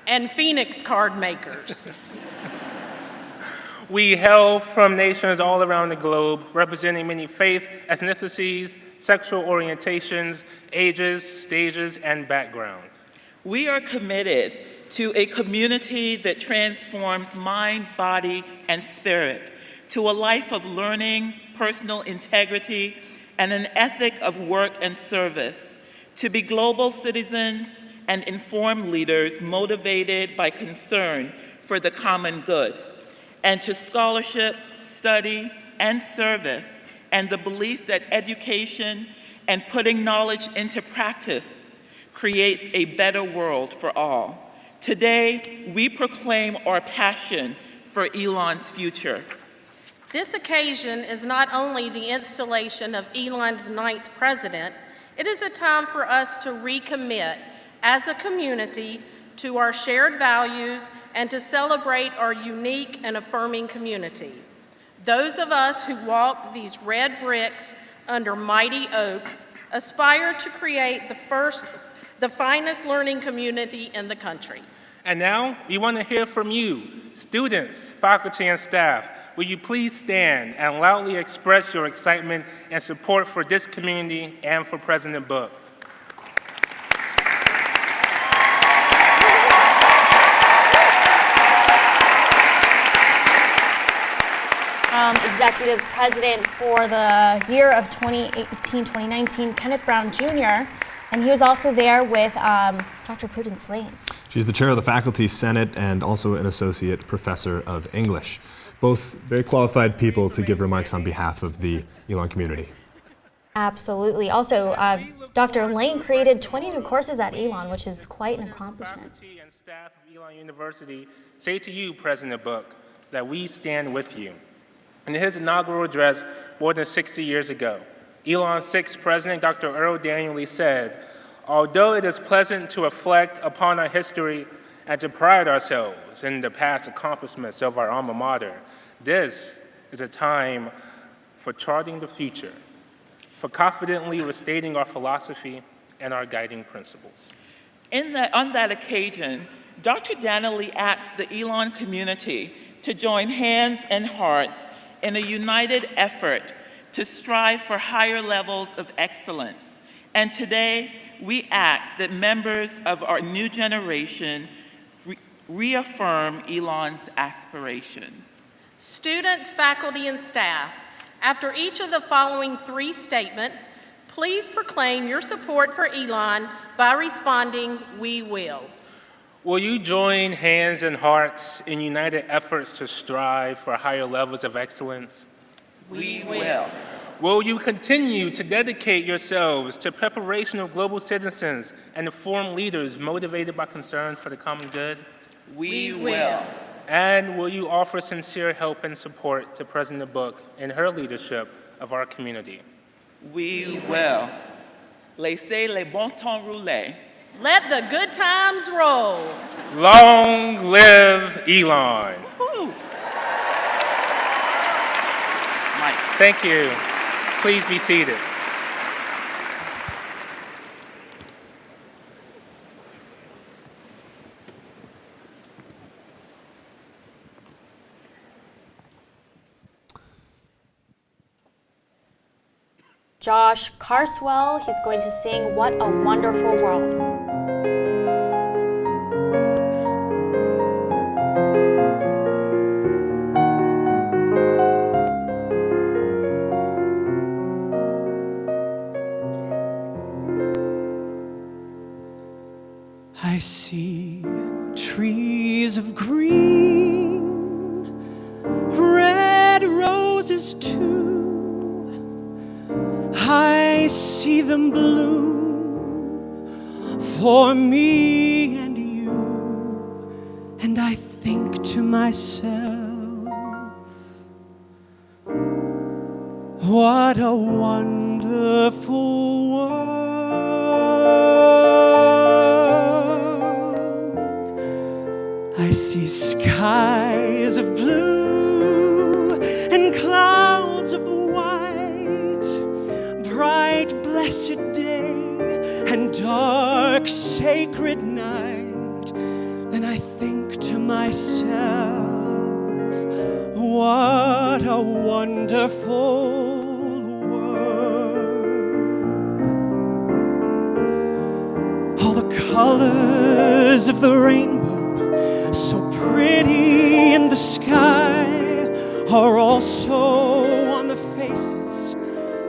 and Phoenix card makers. We hail from nations all around the globe, representing many faith, ethnicities, sexual orientations, ages, stages, and backgrounds. We are committed to a community that transforms mind, body, and spirit to a life of learning, personal integrity, and an ethic of work and service, to be global citizens and informed leaders motivated by concern for the common good, and to scholarship, study, and service, and the belief that education and putting knowledge into practice creates a better world for all. Today, we proclaim our passion for Elon's future. This occasion is not only the installation of Elon's 9th president, it is a time for us to recommit as a community to our shared values and to celebrate our unique and affirming community. Those of us who walk these red bricks under mighty oaks aspire to create the finest learning community in the country. And now, we want to hear from you, students, faculty, and staff. Will you please stand and loudly express your excitement and support for this community and for President Book? Executive President for the year of 2018-2019, Kenneth Brown Jr., and he was also there with Dr. Prudence Lane. She's the chair of the Faculty Senate and also an associate professor of English. Both very qualified people to give remarks on behalf of the Elon community. Absolutely. Also, Dr. Lane created 20 new courses at Elon, which is quite an accomplishment. Faculty and staff of Elon University say to you, President Book, that we stand with you. In his inaugural address more than 60 years ago, Elon's 6th president, Dr. Earl Daniels, said, "Although it is pleasant to reflect upon our history and to pride ourselves in the past accomplishments of our alma mater, this is a time for charting the future, for confidently restating our philosophy and our guiding principles." On that occasion, Dr. Daniels asked the Elon community to join hands and hearts in a united effort to strive for higher levels of excellence. And today, we ask that members of our new generation reaffirm Elon's aspirations. Students, faculty, and staff, after each of the following 3 statements, please proclaim your support for Elon by responding, "We will." Will you join hands and hearts in united efforts to strive for higher levels of excellence? We will. Will you continue to dedicate yourselves to preparation of global citizens and informed leaders motivated by concern for the common good? We will. And will you offer sincere help and support to President Book in her leadership of our community? We will. Laissez les bons temps rouler. Let the good times roll. Long live Elon. Mike. Thank you. Please be seated. Josh Carswell, he's going to sing "What a Wonderful World." see trees of green, red roses too. I see them bloom for me and you, and I think to myself, what a wonderful world. I see skies of blue and clouds of white, bright blessed day and dark sacred night. And I think to myself, what a wonderful world. All the colors of the rainbow, so pretty in the sky, are also on the faces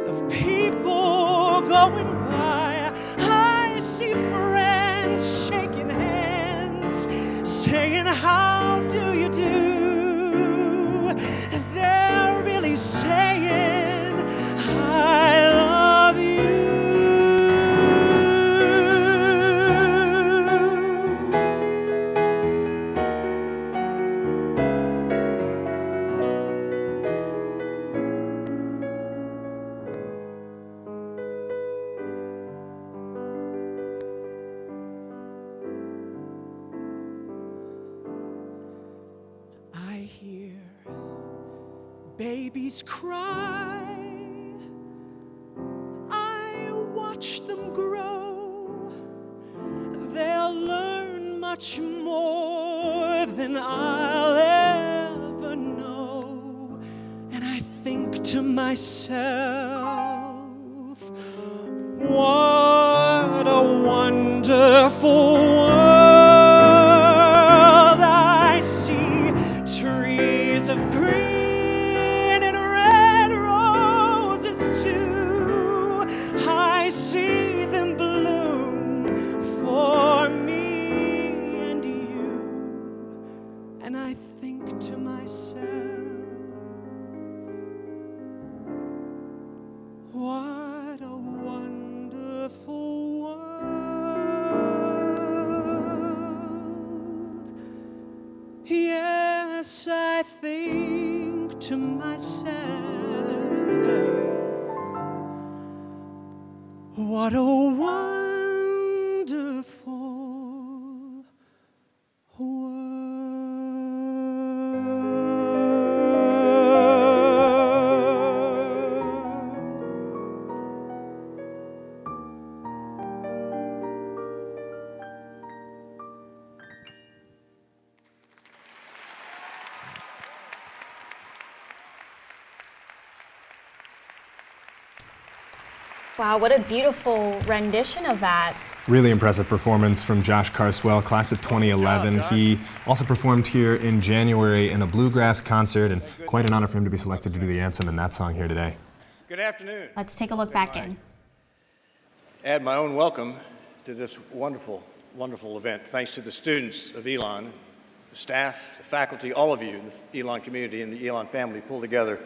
of people going by. I see friends shaking hands, saying, how do you do? They're really saying, I love you. I hear babies cry, I watch them grow. They'll learn much more than I'll ever know. And I think to myself, what a wonderful world. I see trees of green and red roses too. I see them bloom for me and you. And I think to myself, what a wonderful world. Yes, I think to myself, what a wonderful Wow, what a beautiful rendition of that. Really impressive performance from Josh Carswell, class of 2011. He also performed here in January in a bluegrass concert, and quite an honor for him to be selected to do the anthem in that song here today. Good afternoon. Let's take a look back in. Add my own welcome to this wonderful, wonderful event. Thanks to the students of Elon, the staff, the faculty, all of you, the Elon community and the Elon family pulled together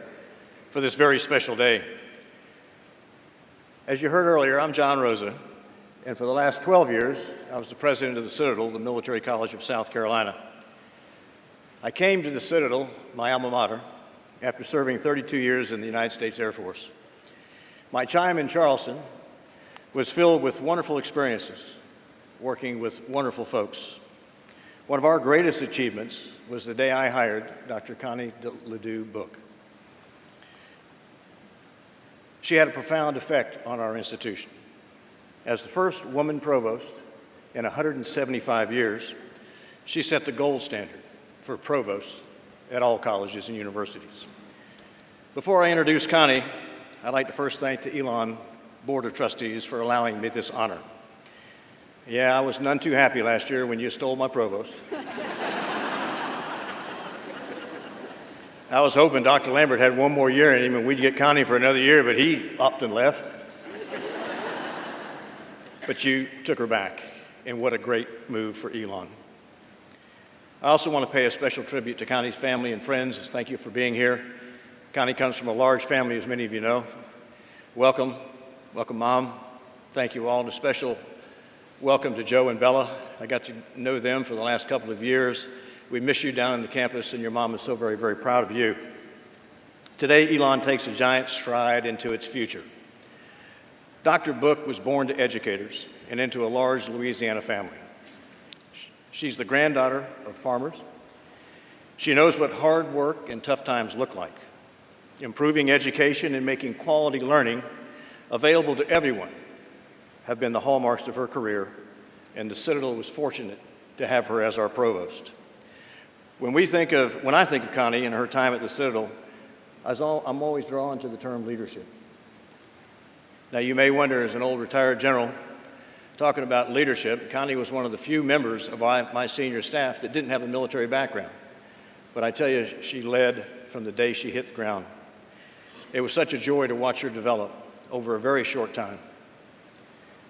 for this very special day. As you heard earlier, I'm John Rosa, and for the last 12 years, I was the president of the Citadel, the military college of South Carolina. I came to the Citadel, my alma mater, after serving 32 years in the United States Air Force. My time in Charleston was filled with wonderful experiences, working with wonderful folks. One of our greatest achievements was the day I hired Dr. Connie Ledoux Book. She had a profound effect on our institution. As the first woman provost in 175 years, she set the gold standard for provosts at all colleges and universities. Before I introduce Connie, I'd like to first thank the Elon Board of Trustees for allowing me this honor. Yeah, I was none too happy last year when you stole my provost. I was hoping Dr. Lambert had one more year in him and we'd get Connie for another year, but he upped and left. But you took her back, and what a great move for Elon. I also want to pay a special tribute to Connie's family and friends. Thank you for being here. Connie comes from a large family, as many of you know. Welcome. Welcome, Mom. Thank you all, and a special welcome to Joe and Bella. I got to know them for the last couple of years. We miss you down on the campus, and your mom is so very, very proud of you. Today, Elon takes a giant stride into its future. Dr. Book was born to educators and into a large Louisiana family. She's the granddaughter of farmers. She knows what hard work and tough times look like. Improving education and making quality learning available to everyone have been the hallmarks of her career, and the Citadel was fortunate to have her as our provost. When I think of Connie and her time at the Citadel, I'm always drawn to the term leadership. Now, you may wonder, as an old retired general, talking about leadership, Connie was one of the few members of my senior staff that didn't have a military background. But I tell you, she led from the day she hit the ground. It was such a joy to watch her develop over a very short time.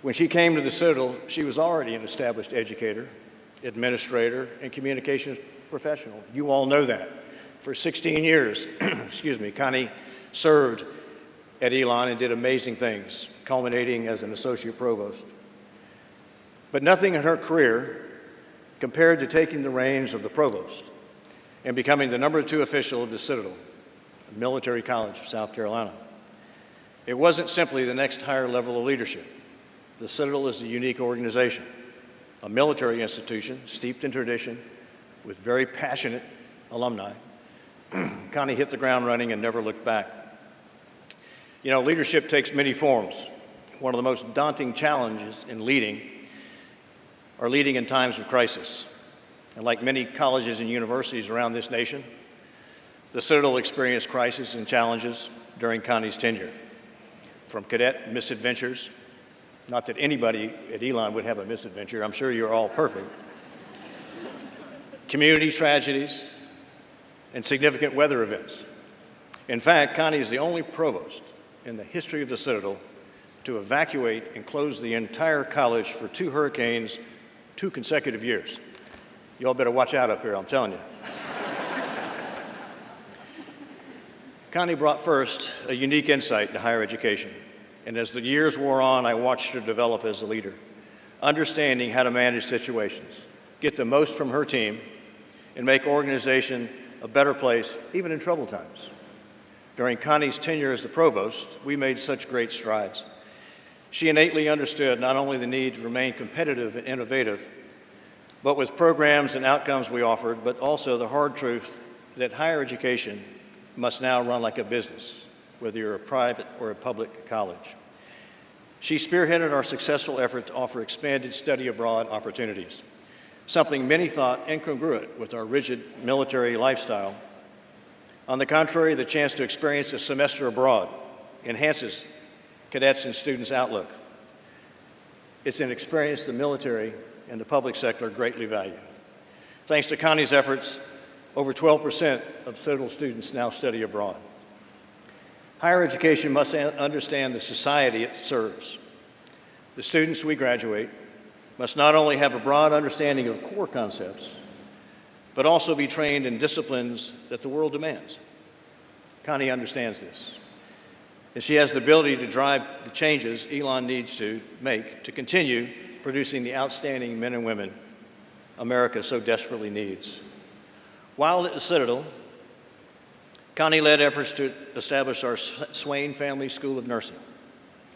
When she came to the Citadel, she was already an established educator, administrator, and communications professional. You all know that. For 16 years, Connie served at Elon and did amazing things, culminating as an associate provost. But nothing in her career compared to taking the reins of the provost and becoming the #2 official of the Citadel, a military college of South Carolina. It wasn't simply the next higher level of leadership. The Citadel is a unique organization, a military institution steeped in tradition with very passionate alumni. Connie hit the ground running and never looked back. You know, leadership takes many forms. One of the most daunting challenges in leading are leading in times of crisis. And like many colleges and universities around this nation, the Citadel experienced crises and challenges during Connie's tenure. From cadet misadventures, not that anybody at Elon would have a misadventure, I'm sure you're all perfect, community tragedies, and significant weather events. In fact, Connie is the only provost in the history of the Citadel to evacuate and close the entire college for 2 hurricanes, 2 consecutive years. You all better watch out up here, I'm telling you. Connie brought first a unique insight to higher education. And as the years wore on, I watched her develop as a leader, understanding how to manage situations, get the most from her team, and make organization a better place, even in troubled times. During Connie's tenure as the provost, we made such great strides. She innately understood not only the need to remain competitive and innovative, but with programs and outcomes we offered, but also the hard truth that higher education must now run like a business, whether you're a private or a public college. She spearheaded our successful effort to offer expanded study abroad opportunities, something many thought incongruent with our rigid military lifestyle. On the contrary, the chance to experience a semester abroad enhances cadets and students' outlook. It's an experience the military and the public sector greatly value. Thanks to Connie's efforts, over 12% of Citadel students now study abroad. Higher education must understand the society it serves. The students we graduate must not only have a broad understanding of core concepts, but also be trained in disciplines that the world demands. Connie understands this, and she has the ability to drive the changes Elon needs to make to continue producing the outstanding men and women America so desperately needs. While at the Citadel, Connie led efforts to establish our Swain Family School of Nursing,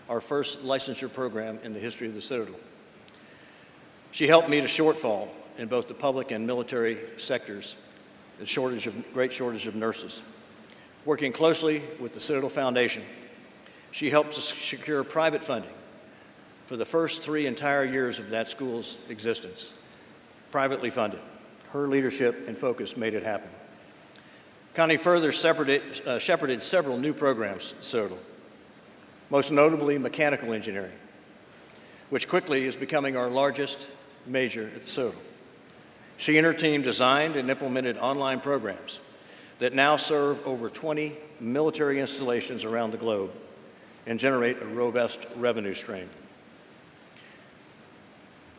our first licensure program in the history of the Citadel. She helped meet a shortfall in both the public and military sectors, the great shortage of nurses. Working closely with the Citadel Foundation, she helped to secure private funding for the first 3 entire years of that school's existence, privately funded. Her leadership and focus made it happen. Connie further shepherded several new programs at Citadel, most notably mechanical engineering, which quickly is becoming our largest major at the Citadel. She and her team designed and implemented online programs that now serve over 20 military installations around the globe and generate a robust revenue stream.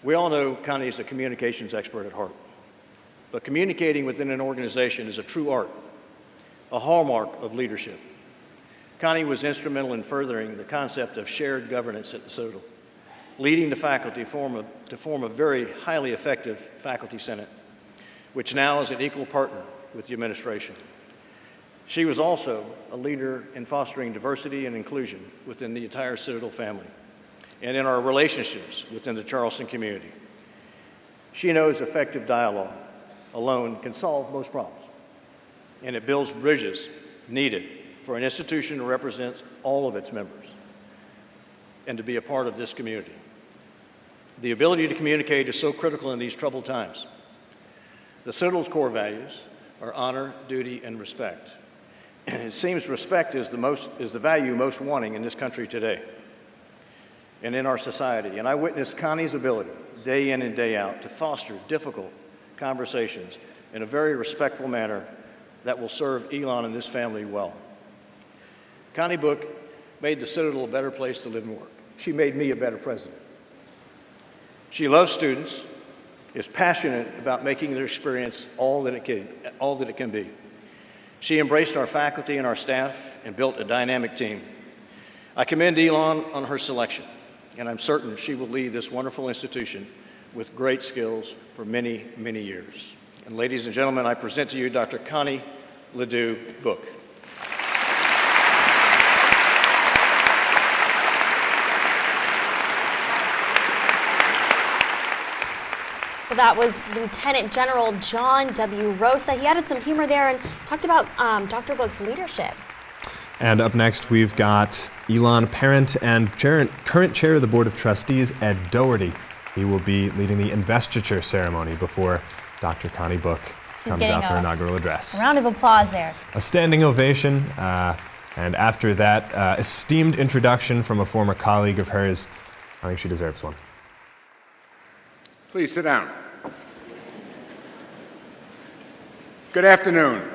We all know Connie is a communications expert at heart, but communicating within an organization is a true art, a hallmark of leadership. Connie was instrumental in furthering the concept of shared governance at the Citadel, leading the faculty to form a very highly effective faculty senate, which now is an equal partner with the administration. She was also a leader in fostering diversity and inclusion within the entire Citadel family and in our relationships within the Charleston community. She knows effective dialogue alone can solve most problems, and it builds bridges needed for an institution that represents all of its members and to be a part of this community. The ability to communicate is so critical in these troubled times. The Citadel's core values are honor, duty, and respect. It seems respect is the value most wanting in this country today and in our society. And I witnessed Connie's ability, day in and day out, to foster difficult conversations in a very respectful manner that will serve Elon and this family well. Connie Book made the Citadel a better place to live and work. She made me a better president. She loves students, is passionate about making their experience all that it can be. She embraced our faculty and our staff and built a dynamic team. I commend Elon on her selection, and I'm certain she will lead this wonderful institution with great skills for many, many years. And ladies and gentlemen, I present to you Dr. Connie Ledoux Book. So that was Lieutenant General John W. Rosa. He added some humor there and talked about Dr. Book's leadership. And up next, we've got Elon parent and current chair of the Board of Trustees, Ed Doherty. He will be leading the investiture ceremony before Dr. Connie Book comes out for inaugural address. A round of applause there. A standing ovation, and after that esteemed introduction from a former colleague of hers, I think she deserves one. Please sit down. Good afternoon.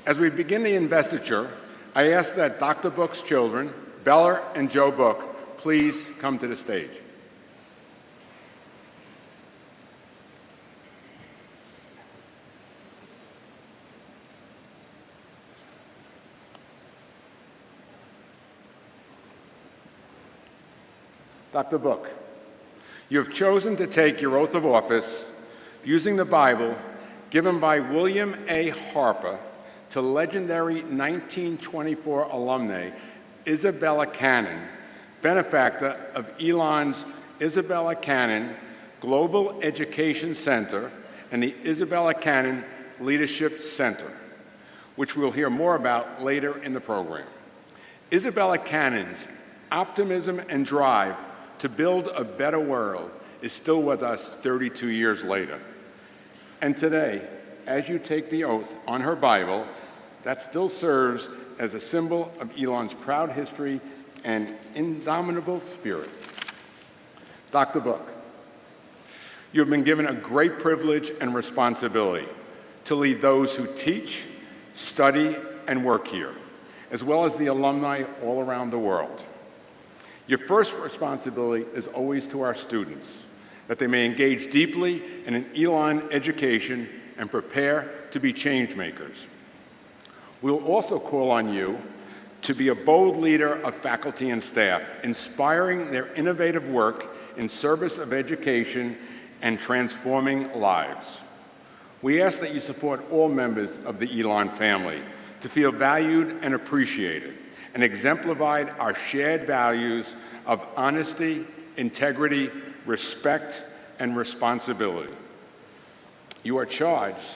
As we begin the investiture, I ask that Dr. Book's children, Bella and Joe Book, please come to the stage. Dr. Book, you have chosen to take your oath of office using the Bible given by William A. Harper to legendary 1924 alumnae Isabella Cannon, benefactor of Elon's Isabella Cannon Global Education Center and the Isabella Cannon Leadership Center, which we'll hear more about later in the program. Isabella Cannon's optimism and drive to build a better world is still with us 32 years later. And today, as you take the oath on her Bible, that still serves as a symbol of Elon's proud history and indomitable spirit. Dr. Book, you have been given a great privilege and responsibility to lead those who teach, study, and work here, as well as the alumni all around the world. Your first responsibility is always to our students, that they may engage deeply in an Elon education and prepare to be change makers. We will also call on you to be a bold leader of faculty and staff, inspiring their innovative work in service of education and transforming lives. We ask that you support all members of the Elon family to feel valued and appreciated, and exemplified our shared values of honesty, integrity, respect, and responsibility. You are charged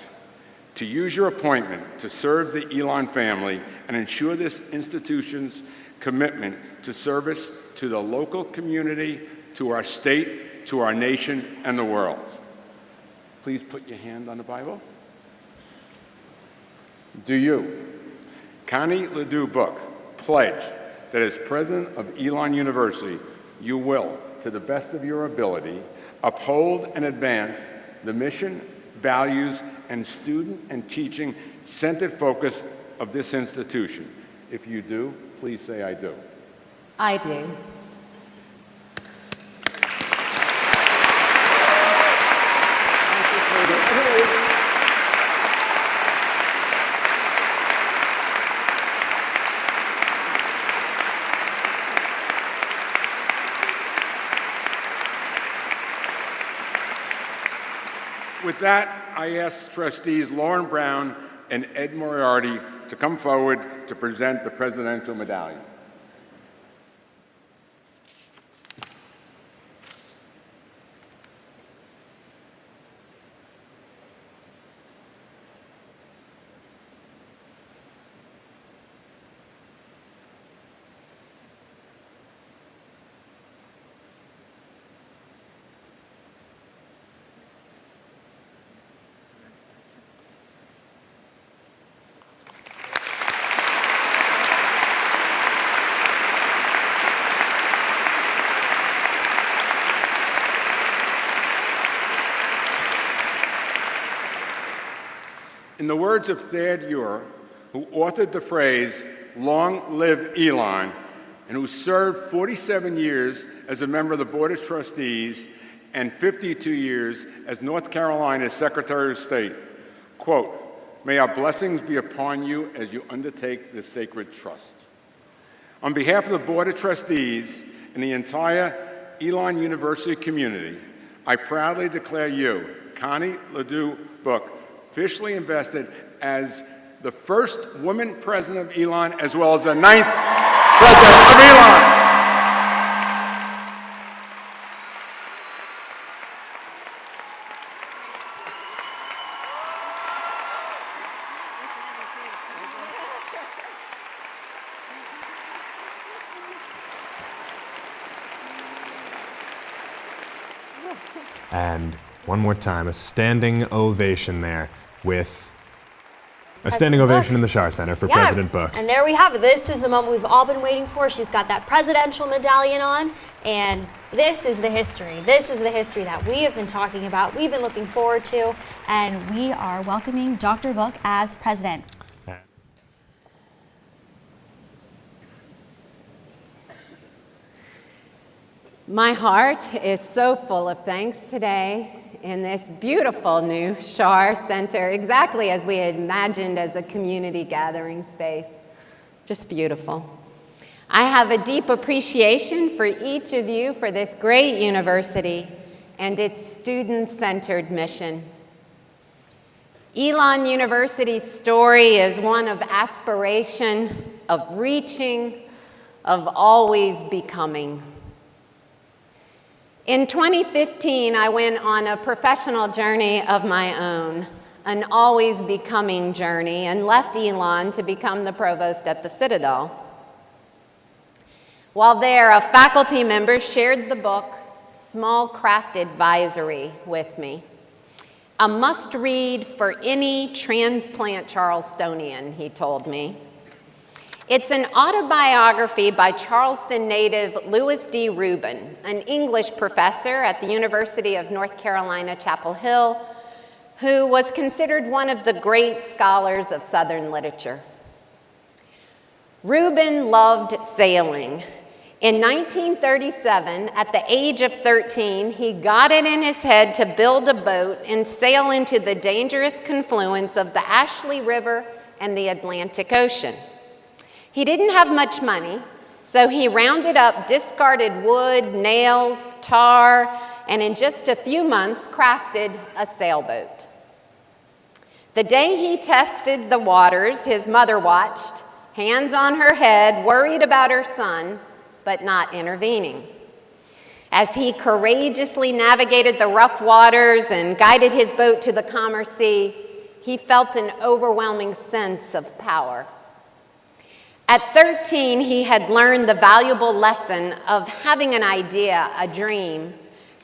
to use your appointment to serve the Elon family and ensure this institution's commitment to service to the local community, to our state, to our nation, and the world. Please put your hand on the Bible. Do you, Connie Ledoux Book, pledge that as president of Elon University, you will, to the best of your ability, uphold and advance the mission, values, and student and teaching-centered focus of this institution? If you do, please say I do. I do. that, I ask trustees Lauren Brown and Ed Moriarty to come forward to present the Presidential Medallion. In the words of Thad Ure, who authored the phrase, "Long live Elon," and who served 47 years as a member of the Board of Trustees and 52 years as North Carolina's Secretary of State, quote, "May our blessings be upon you as you undertake this sacred trust." On behalf of the Board of Trustees and the entire Elon University community, I proudly declare you, Connie Ledoux Book, officially invested as the first woman president of Elon, as well as the 9th president of Elon. And one more time, a standing ovation there with a standing ovation in the Schar Center for President Book. And there we have it. This is the moment we've all been waiting for. She's got that presidential medallion on, and this is the history. This is the history that we have been talking about, we've been looking forward to, and we are welcoming Dr. Book as president. My heart is so full of thanks today in this beautiful new Schar Center, exactly as we had imagined as a community gathering space. Just beautiful. I have a deep appreciation for each of you for this great university and its student-centered mission. Elon University's story is one of aspiration, of reaching, of always becoming. In 2015, I went on a professional journey of my own, an always becoming journey, and left Elon to become the provost at the Citadel. While there, a faculty member shared the book, Small Craft Advisory, with me. A must-read for any transplant Charlestonian, he told me. It's an autobiography by Charleston native Louis D. Rubin, an English professor at the University of North Carolina, Chapel Hill, who was considered one of the great scholars of Southern literature. Rubin loved sailing. In 1937, at the age of 13, he got it in his head to build a boat and sail into the dangerous confluence of the Ashley River and the Atlantic Ocean. He didn't have much money, so he rounded up discarded wood, nails, tar, and in just a few months crafted a sailboat. The day he tested the waters, his mother watched, hands on her head, worried about her son, but not intervening. As he courageously navigated the rough waters and guided his boat to the calmer sea, he felt an overwhelming sense of power. At 13, he had learned the valuable lesson of having an idea, a dream,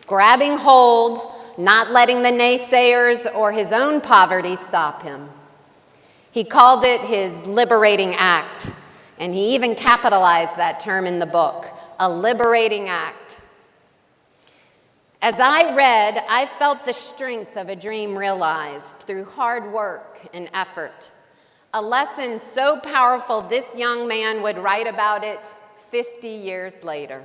grabbing hold, not letting the naysayers or his own poverty stop him. He called it his liberating act, and he even capitalized that term in the book, a liberating act. As I read, I felt the strength of a dream realized through hard work and effort. A lesson so powerful this young man would write about it 50 years later.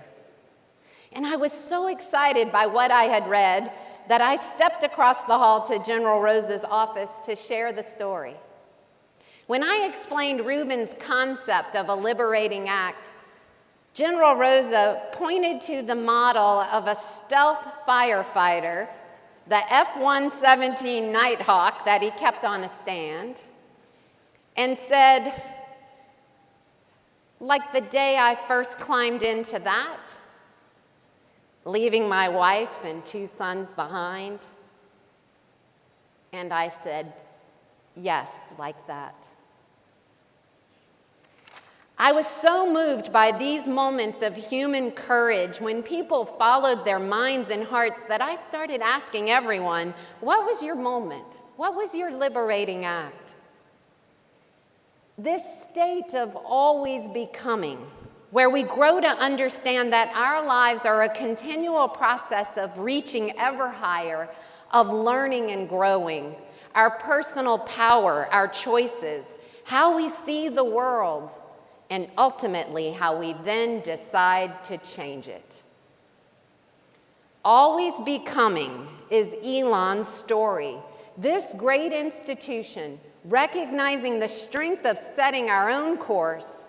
And I was so excited by what I had read that I stepped across the hall to General Rosa's office to share the story. When I explained Rubin's concept of a liberating act, General Rosa pointed to the model of a stealth firefighter the F-117 Nighthawk that he kept on a stand, and said, like the day I first climbed into that, leaving my wife and 2 sons behind. And I said, yes, like that. I was so moved by these moments of human courage when people followed their minds and hearts that I started asking everyone, what was your moment? What was your liberating act? This state of always becoming, where we grow to understand that our lives are a continual process of reaching ever higher, of learning and growing, our personal power, our choices, how we see the world, and ultimately how we then decide to change it. Always Becoming is Elon's story. This great institution, recognizing the strength of setting our own course,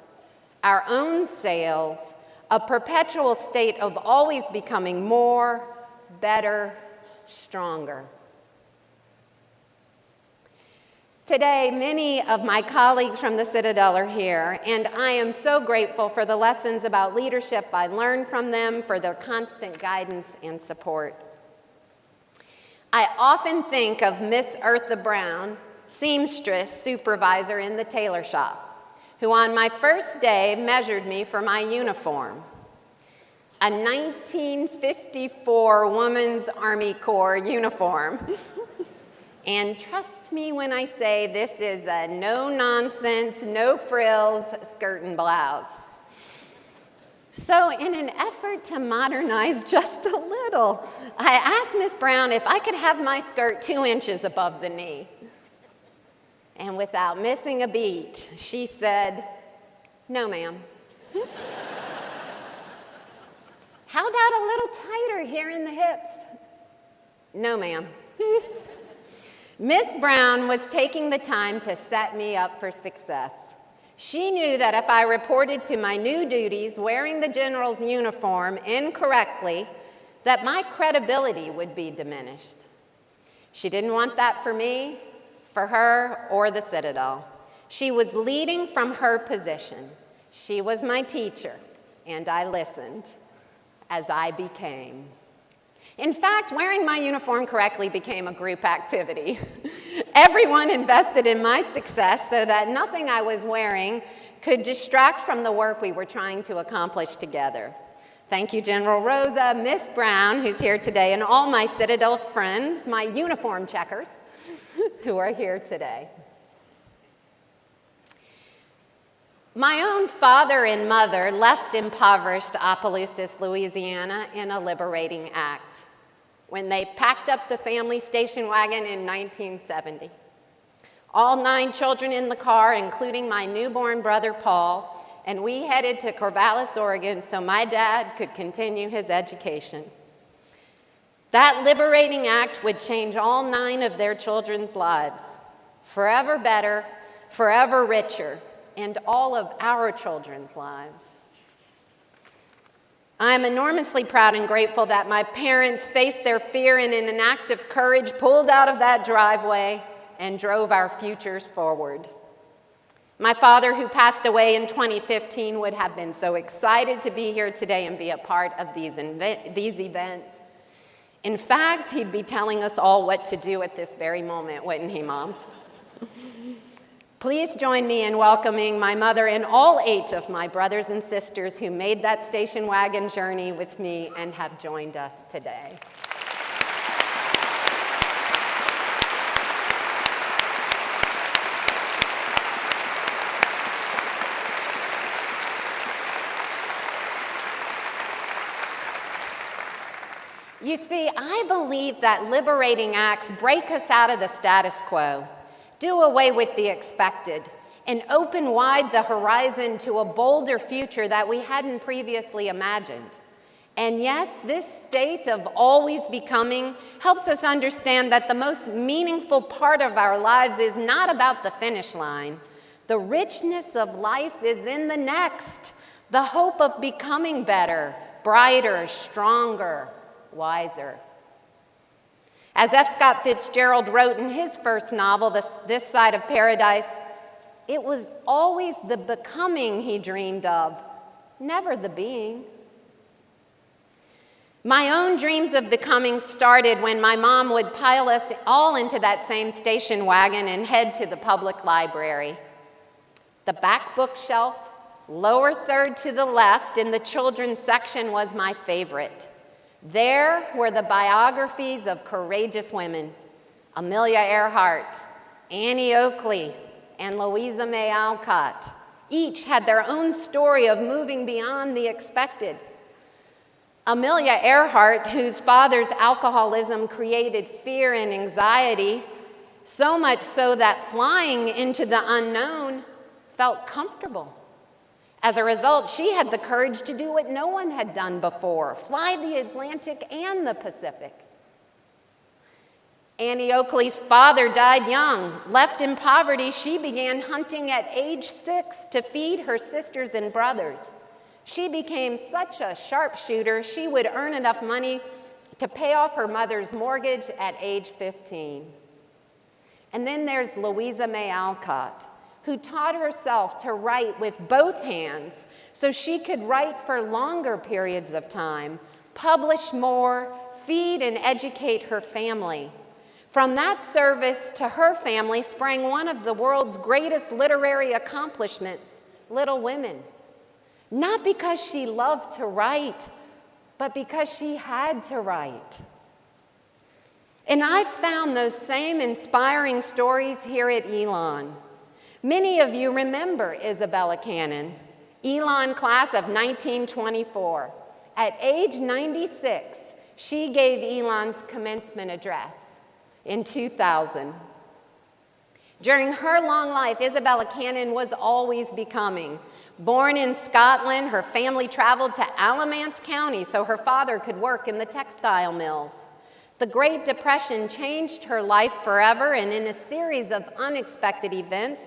our own sails, a perpetual state of always becoming more, better, stronger. Today, many of my colleagues from the Citadel are here, and I am so grateful for the lessons about leadership I learned from them, for their constant guidance and support. I often think of Miss Eartha Brown, seamstress supervisor in the tailor shop, who on my first day measured me for my uniform, a 1954 Women's Army Corps uniform. And trust me when I say this is a no-nonsense, no-frills skirt and blouse. So in an effort to modernize just a little, I asked Miss Brown if I could have my skirt 2 inches above the knee. And without missing a beat, she said, "No, ma'am." "How about a little tighter here in the hips?" "No, ma'am." Miss Brown was taking the time to set me up for success. She knew that if I reported to my new duties wearing the general's uniform incorrectly, that my credibility would be diminished. She didn't want that for me, for her, or the Citadel. She was leading from her position. She was my teacher, and I listened as I became. In fact, wearing my uniform correctly became a group activity. Everyone invested in my success so that nothing I was wearing could distract from the work we were trying to accomplish together. Thank you, General Rosa, Miss Brown, who's here today, and all my Citadel friends, my uniform checkers, who are here today. My own father and mother left impoverished Opelousas, Louisiana in a liberating act when they packed up the family station wagon in 1970. All 9 children in the car, including my newborn brother Paul, and we headed to Corvallis, Oregon so my dad could continue his education. That liberating act would change all 9 of their children's lives, forever better, forever richer, and all of our children's lives. I'm enormously proud and grateful that my parents faced their fear and in an act of courage pulled out of that driveway and drove our futures forward. My father, who passed away in 2015, would have been so excited to be here today and be a part of these events. In fact, he'd be telling us all what to do at this very moment, wouldn't he, Mom? Please join me in welcoming my mother and all 8 of my brothers and sisters who made that station wagon journey with me and have joined us today. You see, I believe that liberating acts break us out of the status quo, do away with the expected, and open wide the horizon to a bolder future that we hadn't previously imagined. And yes, this state of always becoming helps us understand that the most meaningful part of our lives is not about the finish line. The richness of life is in the next, the hope of becoming better, brighter, stronger, wiser. As F. Scott Fitzgerald wrote in his first novel, This Side of Paradise, it was always the becoming he dreamed of, never the being. My own dreams of becoming started when my mom would pile us all into that same station wagon and head to the public library. The back bookshelf, lower third to the left in the children's section, was my favorite. There were the biographies of courageous women, Amelia Earhart, Annie Oakley, and Louisa May Alcott. Each had their own story of moving beyond the expected. Amelia Earhart, whose father's alcoholism created fear and anxiety, so much so that flying into the unknown felt comfortable. As a result, she had the courage to do what no one had done before, fly the Atlantic and the Pacific. Annie Oakley's father died young. Left in poverty, she began hunting at age 6 to feed her sisters and brothers. She became such a sharpshooter, she would earn enough money to pay off her mother's mortgage at age 15. And then there's Louisa May Alcott, who taught herself to write with both hands so she could write for longer periods of time, publish more, feed and educate her family. From that service to her family sprang one of the world's greatest literary accomplishments, Little Women. Not because she loved to write, but because she had to write. And I've found those same inspiring stories here at Elon. Many of you remember Isabella Cannon, Elon class of 1924. At age 96, she gave Elon's commencement address in 2000. During her long life, Isabella Cannon was always becoming. Born in Scotland, her family traveled to Alamance County so her father could work in the textile mills. The Great Depression changed her life forever, and in a series of unexpected events,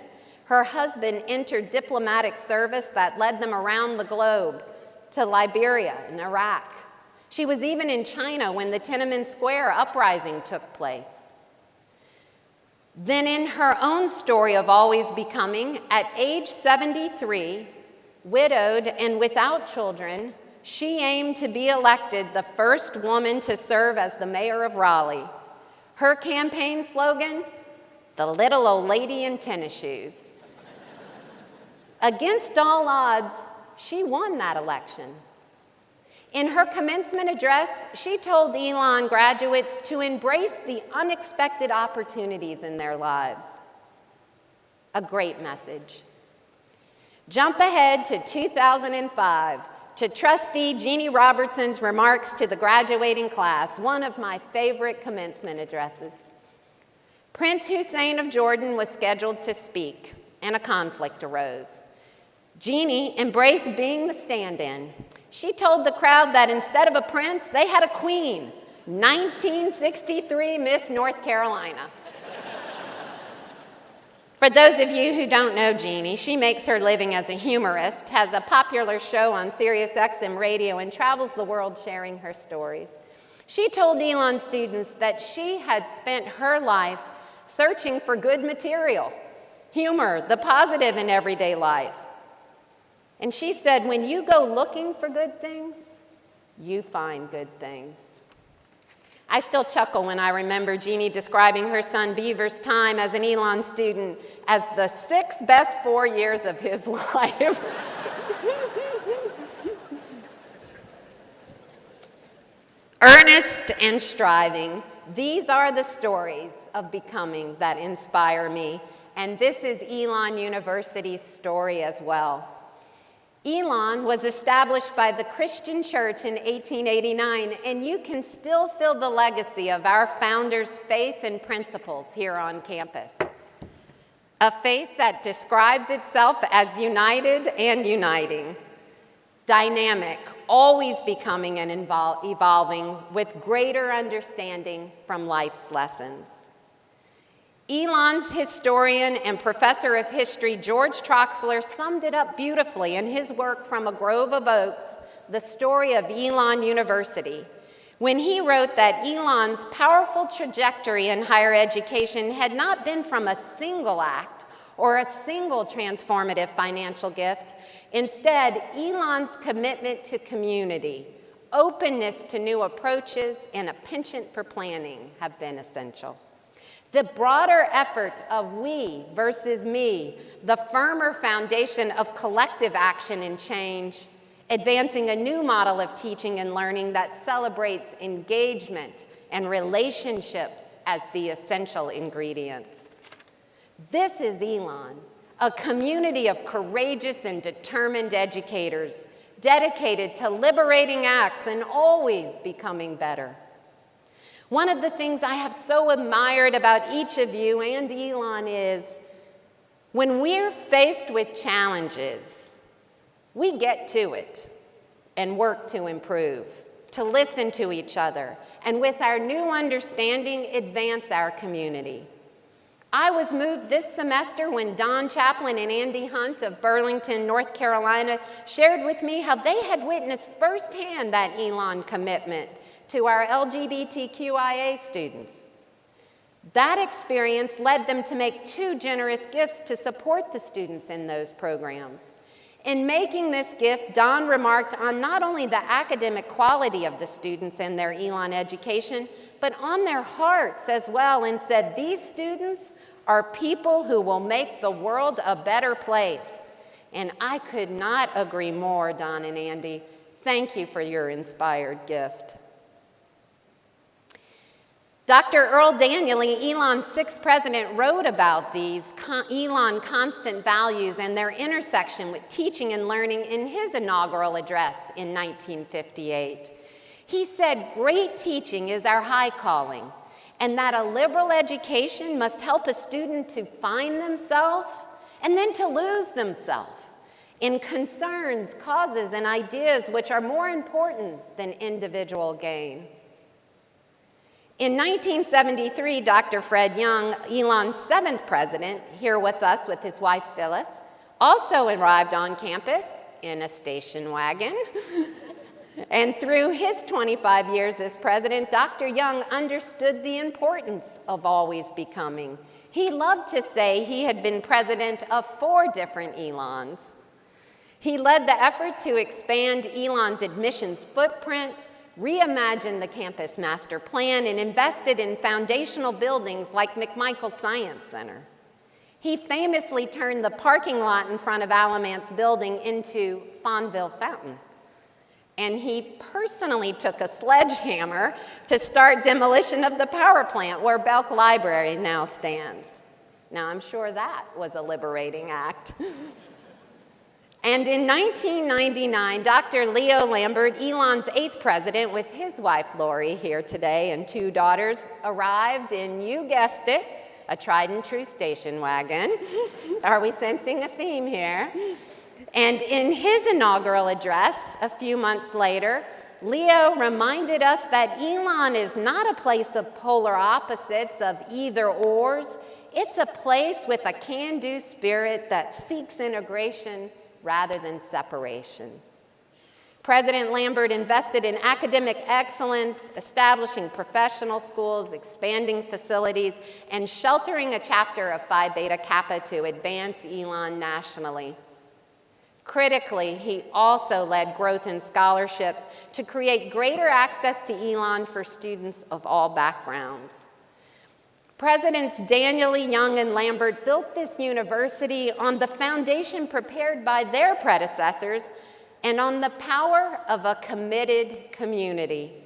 her husband entered diplomatic service that led them around the globe to Liberia and Iraq. She was even in China when the Tiananmen Square uprising took place. Then in her own story of always becoming, at age 73, widowed and without children, she aimed to be elected the first woman to serve as the mayor of Raleigh. Her campaign slogan, "The little old lady in tennis shoes." Against all odds, she won that election. In her commencement address, she told Elon graduates to embrace the unexpected opportunities in their lives. A great message. Jump ahead to 2005 to Trustee Jeannie Robertson's remarks to the graduating class, one of my favorite commencement addresses. Prince Hussein of Jordan was scheduled to speak, and a conflict arose. Jeannie embraced being the stand-in. She told the crowd that instead of a prince, they had a queen, 1963 Miss North Carolina. For those of you who don't know Jeannie, she makes her living as a humorist, has a popular show on Sirius XM radio, and travels the world sharing her stories. She told Elon students that she had spent her life searching for good material, humor, the positive in everyday life. And she said, when you go looking for good things, you find good things. I still chuckle when I remember Jeannie describing her son Beaver's time as an Elon student as the 6 best 4 years of his life. Earnest and striving, these are the stories of becoming that inspire me, and this is Elon University's story as well. Elon was established by the Christian Church in 1889, and you can still feel the legacy of our founders' faith and principles here on campus. A faith that describes itself as united and uniting, dynamic, always becoming and evolving with greater understanding from life's lessons. Elon's historian and professor of history, George Troxler, summed it up beautifully in his work From a Grove of Oaks, The Story of Elon University, when he wrote that Elon's powerful trajectory in higher education had not been from a single act or a single transformative financial gift. Instead, Elon's commitment to community, openness to new approaches, and a penchant for planning have been essential. The broader effort of we versus me, the firmer foundation of collective action and change, advancing a new model of teaching and learning that celebrates engagement and relationships as the essential ingredients. This is Elon, a community of courageous and determined educators, dedicated to liberating acts and always becoming better. One of the things I have so admired about each of you and Elon is when we're faced with challenges, we get to it and work to improve, to listen to each other, and with our new understanding, advance our community. I was moved this semester when Don Chaplin and Andy Hunt of Burlington, North Carolina, shared with me how they had witnessed firsthand that Elon commitment to our LGBTQIA students. That experience led them to make 2 generous gifts to support the students in those programs. In making this gift, Don remarked on not only the academic quality of the students and their Elon education, but on their hearts as well, and said, "These students are people who will make the world a better place." And I could not agree more, Don and Andy. Thank you for your inspired gift. Dr. Earl Danieli, Elon's 6th president, wrote about these Elon constant values and their intersection with teaching and learning in his inaugural address in 1958. He said, "Great teaching is our high calling, and that a liberal education must help a student to find themselves and then to lose themselves in concerns, causes, and ideas which are more important than individual gain." In 1973, Dr. Fred Young, Elon's 7th president, here with us with his wife Phyllis, also arrived on campus in a station wagon. And through his 25 years as president, Dr. Young understood the importance of always becoming. He loved to say he had been president of 4 different Elons. He led the effort to expand Elon's admissions footprint, reimagined the campus master plan, and invested in foundational buildings like McMichael Science Center. He famously turned the parking lot in front of Alamance Building into Fonville Fountain. And he personally took a sledgehammer to start demolition of the power plant where Belk Library now stands. Now, I'm sure that was a liberating act. And in 1999, Dr. Leo Lambert, Elon's 8th president, with his wife Lori here today and 2 daughters, arrived in, you guessed it, a tried and true station wagon. Are we sensing a theme here? And in his inaugural address a few months later, Leo reminded us that Elon is not a place of polar opposites, of either ors. It's a place with a can-do spirit that seeks integration rather than separation. President Lambert invested in academic excellence, establishing professional schools, expanding facilities, and sheltering a chapter of Phi Beta Kappa to advance Elon nationally. Critically, he also led growth in scholarships to create greater access to Elon for students of all backgrounds. Presidents Danieli, Young, and Lambert built this university on the foundation prepared by their predecessors and on the power of a committed community.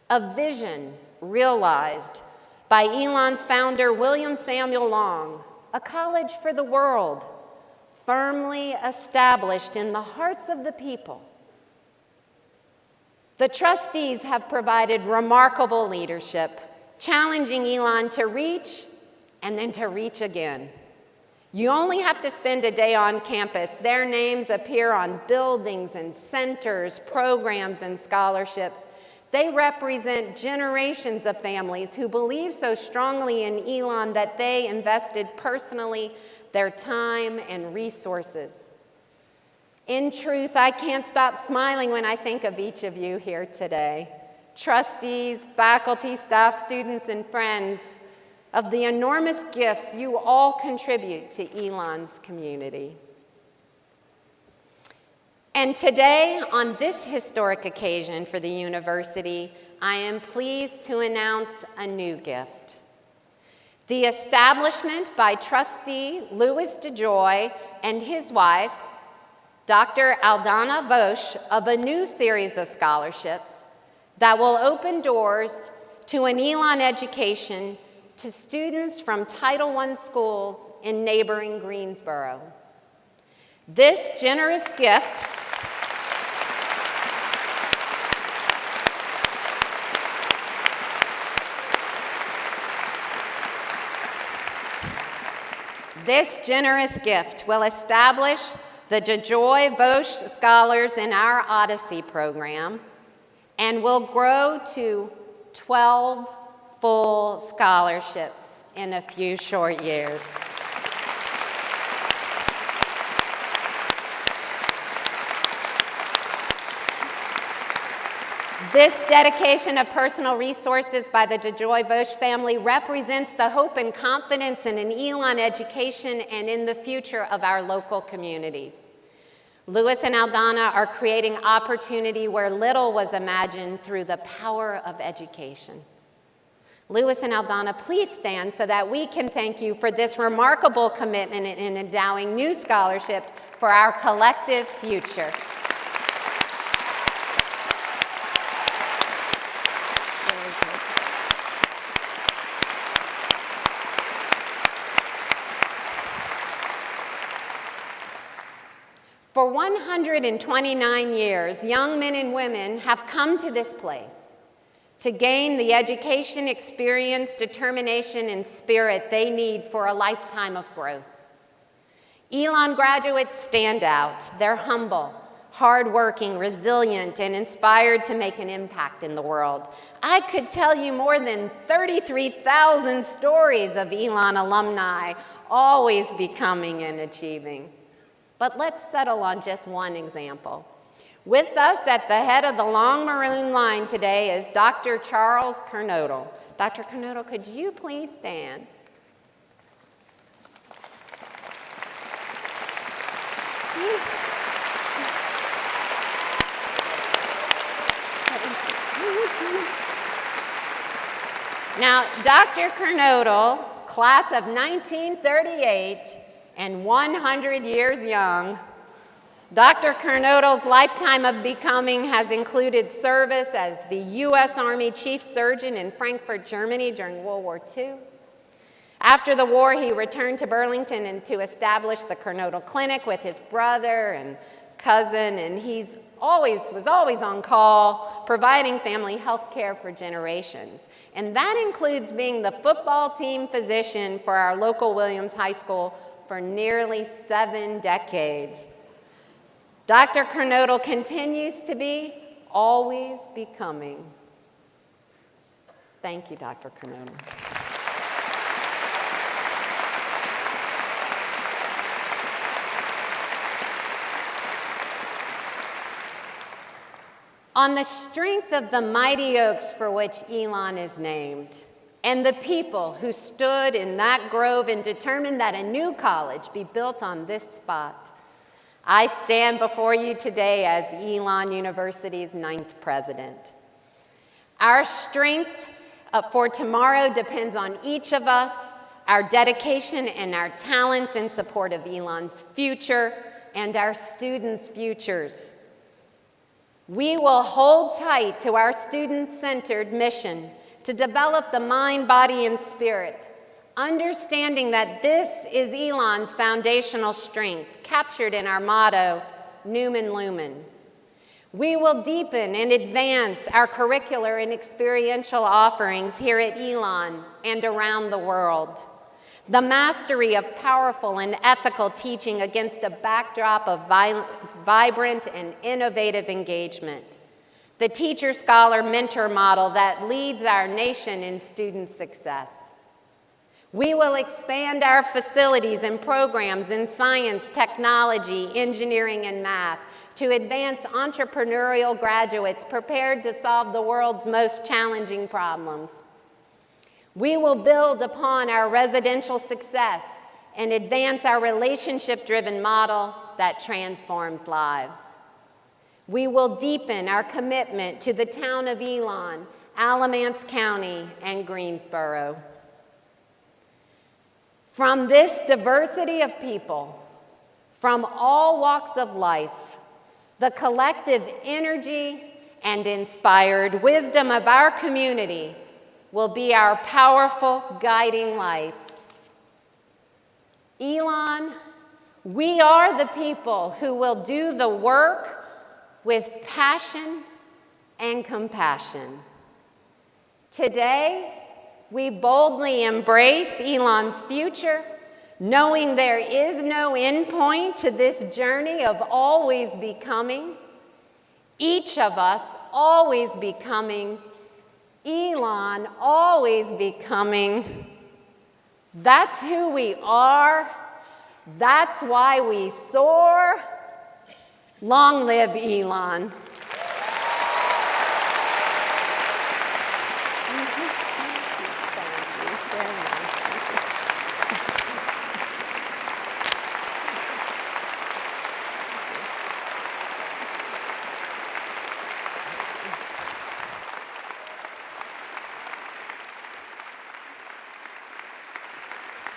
A vision realized by Elon's founder, William Samuel Long, a college for the world, firmly established in the hearts of the people. The trustees have provided remarkable leadership, challenging Elon to reach and then to reach again. You only have to spend a day on campus. Their names appear on buildings and centers, programs, and scholarships. They represent generations of families who believe so strongly in Elon that they invested personally their time and resources. In truth, I can't stop smiling when I think of each of you here today. trustees, faculty, staff, students, and friends, of the enormous gifts you all contribute to Elon's community. And today, on this historic occasion for the university, I am pleased to announce a new gift. The establishment by trustee Louis DeJoy and his wife, Dr. Aldana Vosch, of a new series of scholarships that will open doors to an Elon education to students from Title I schools in neighboring Greensboro. This generous gift will establish the DeJoy Vosch Scholars in our Odyssey program and will grow to 12 full scholarships in a few short years. This dedication of personal resources by the DeJoy Vosch family represents the hope and confidence in an Elon education and in the future of our local communities. Louis and Aldana are creating opportunity where little was imagined through the power of education. Louis and Aldana, please stand so that we can thank you for this remarkable commitment in endowing new scholarships for our collective future. For 129 years, young men and women have come to this place to gain the education, experience, determination, and spirit they need for a lifetime of growth. Elon graduates stand out. They're humble, hardworking, resilient, and inspired to make an impact in the world. I could tell you more than 33,000 stories of Elon alumni always becoming and achieving. But let's settle on just one example. With us at the head of the long maroon line today is Dr. Charles Kernodle. Dr. Kernodle, could you please stand? Now, Dr. Kernodle, class of 1938, and 100 years young, Dr. Kernodle's lifetime of becoming has included service as the U.S. Army Chief Surgeon in Frankfurt, Germany during World War II. After the war, he returned to Burlington and to establish the Kernodle Clinic with his brother and cousin, and was always on call, providing family health care for generations. And that includes being the football team physician for our local Williams High School for nearly 7 decades. Dr. Kernodle continues to be always becoming. Thank you, Dr. Kernodle. On the strength of the mighty oaks for which Elon is named, and the people who stood in that grove and determined that a new college be built on this spot, I stand before you today as Elon University's 9th president. Our strength for tomorrow depends on each of us, our dedication and our talents in support of Elon's future and our students' futures. We will hold tight to our student-centered mission to develop the mind, body, and spirit, understanding that this is Elon's foundational strength, captured in our motto, Numen Lumen. We will deepen and advance our curricular and experiential offerings here at Elon and around the world. The mastery of powerful and ethical teaching against a backdrop of vibrant and innovative engagement. The teacher-scholar mentor model that leads our nation in student success. We will expand our facilities and programs in science, technology, engineering, and math to advance entrepreneurial graduates prepared to solve the world's most challenging problems. We will build upon our residential success and advance our relationship-driven model that transforms lives. We will deepen our commitment to the town of Elon, Alamance County, and Greensboro. From this diversity of people, from all walks of life, the collective energy and inspired wisdom of our community will be our powerful guiding lights. Elon, we are the people who will do the work with passion and compassion. Today, we boldly embrace Elon's future, knowing there is no end point to this journey of always becoming, each of us always becoming, Elon always becoming. That's who we are. That's why we soar. Long live Elon.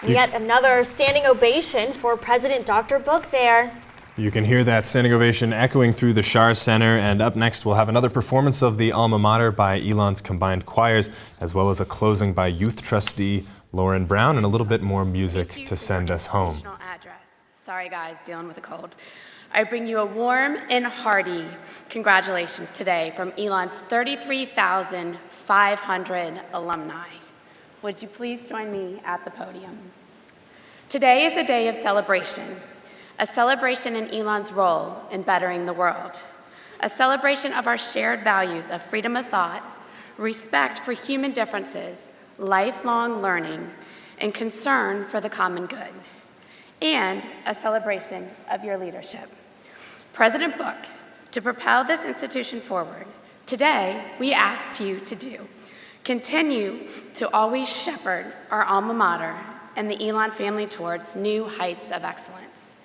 Yet another standing ovation for President Dr. Book there. You can hear that standing ovation echoing through the Schar Center, and up next we'll have another performance of the Alma Mater by Elon's combined choirs, as well as a closing by youth trustee Lauren Brown, and a little bit more music to send us home. Address. Sorry guys, dealing with a cold. I bring you a warm and hearty congratulations today from Elon's 33,500 alumni. Would you please join me at the podium? Today is a day of celebration, a celebration in Elon's role in bettering the world, a celebration of our shared values of freedom of thought, respect for human differences, lifelong learning, and concern for the common good, and a celebration of your leadership. President Book, to propel this institution forward, today we ask you to continue to always shepherd our alma mater and the Elon family towards new heights of excellence.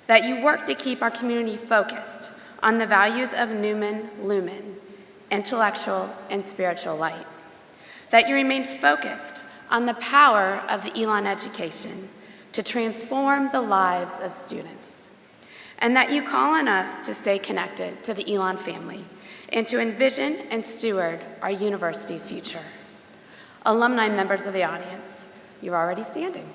That you work to keep our community focused on the values of Newman Lumen, intellectual and spiritual light. That you remain focused on the power of the Elon education to transform the lives of students. And that you call on us to stay connected to the Elon family and to envision and steward our university's future. Alumni members of the audience, you're already standing.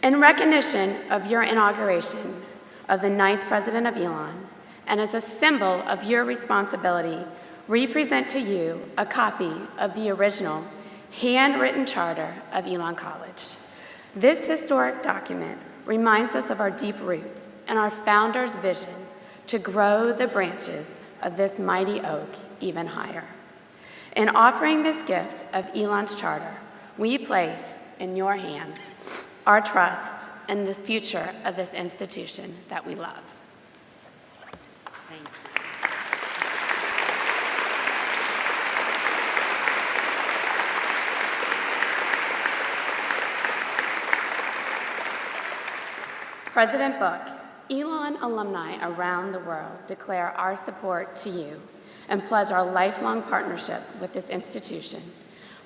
In recognition of your inauguration of the 9th president of Elon, and as a symbol of your responsibility, we present to you a copy of the original handwritten charter of Elon College. This historic document reminds us of our deep roots and our founder's vision to grow the branches of this mighty oak even higher. In offering this gift of Elon's charter, we place in your hands our trust in the future of this institution that we love. Thank you. President Book, Elon alumni around the world declare our support to you and pledge our lifelong partnership with this institution,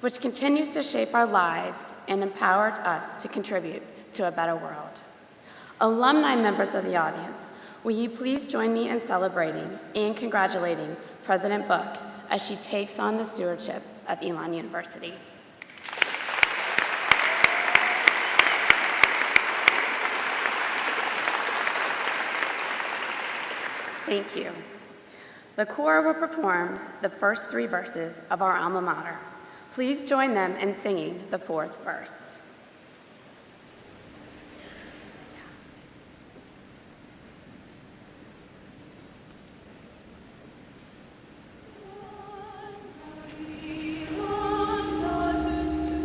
which continues to shape our lives and empower us to contribute to a better world. Alumni members of the audience, will you please join me in celebrating and congratulating President Book as she takes on the stewardship of Elon University. Thank you. The choir will perform the first 3 verses of our alma mater. Please join them in singing the 4th verse. Elon, daughters to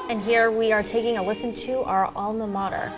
And here we are taking a listen to our alma mater.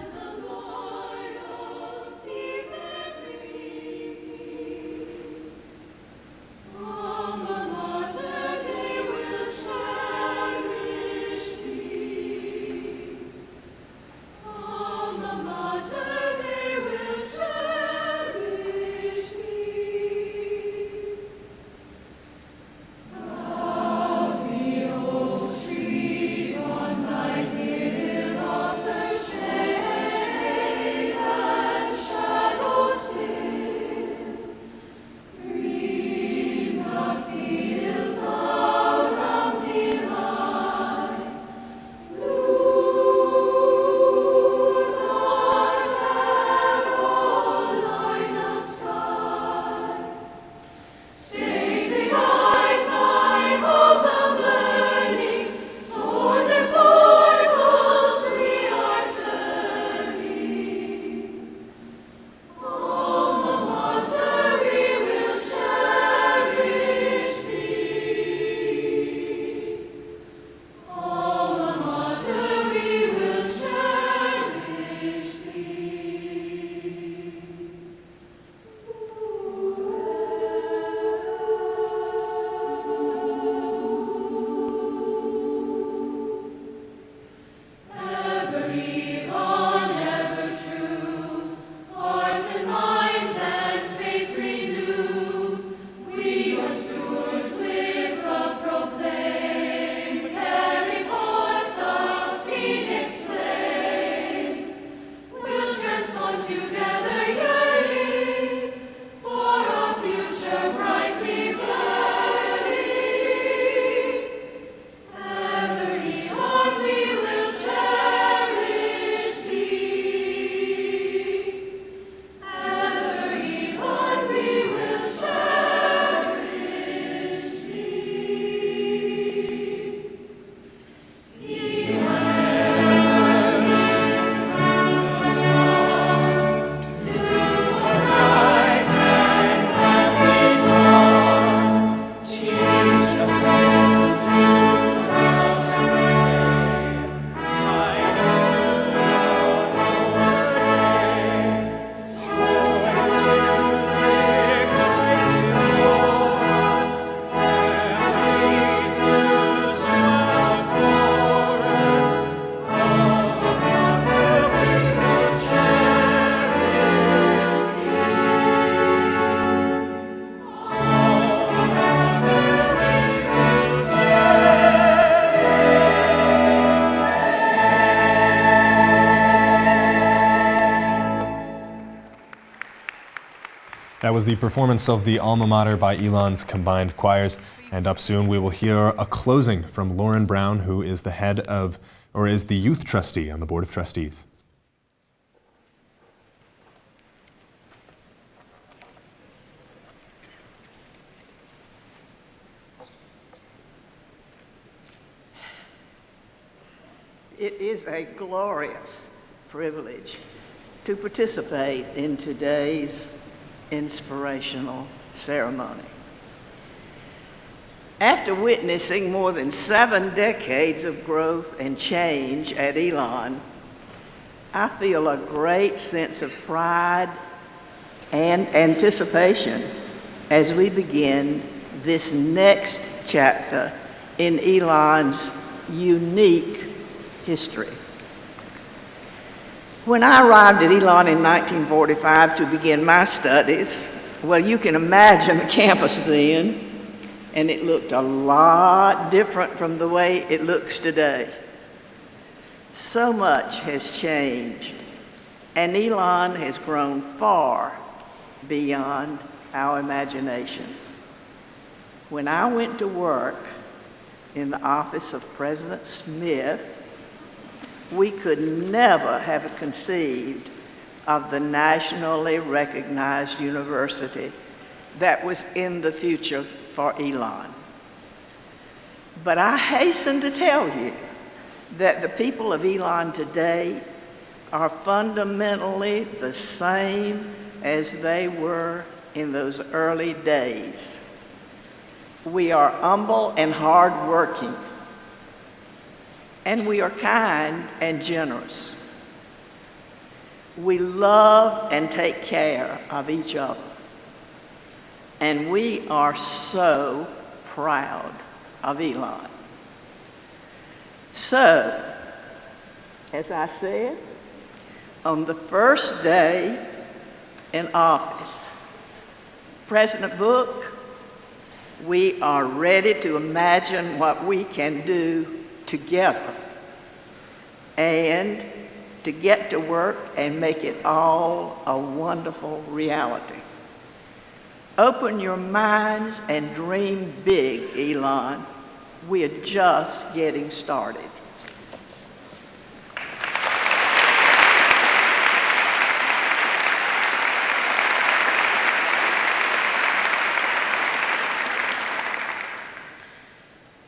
That was the performance of the Alma Mater by Elon's combined choirs. And up soon we will hear a closing from Lauren Brown, who is the head of, or is the youth trustee on the Board of Trustees. It is a glorious privilege to participate in today's inspirational ceremony. After witnessing more than 7 decades of growth and change at Elon, I feel a great sense of pride and anticipation as we begin this next chapter in Elon's unique history. When I arrived at Elon in 1945 to begin my studies, well, you can imagine the campus then, and it looked a lot different from the way it looks today. So much has changed, and Elon has grown far beyond our imagination. When I went to work in the office of President Smith, we could never have conceived of the nationally recognized university that was in the future for Elon. But I hasten to tell you that the people of Elon today are fundamentally the same as they were in those early days. We are humble and hardworking, and we are kind and generous. We love and take care of each other. And we are so proud of Elon. So, as I said, on the first day in office, President Book, we are ready to imagine what we can do together and to get to work and make it all a wonderful reality. Open your minds and dream big, Elon. We are just getting started.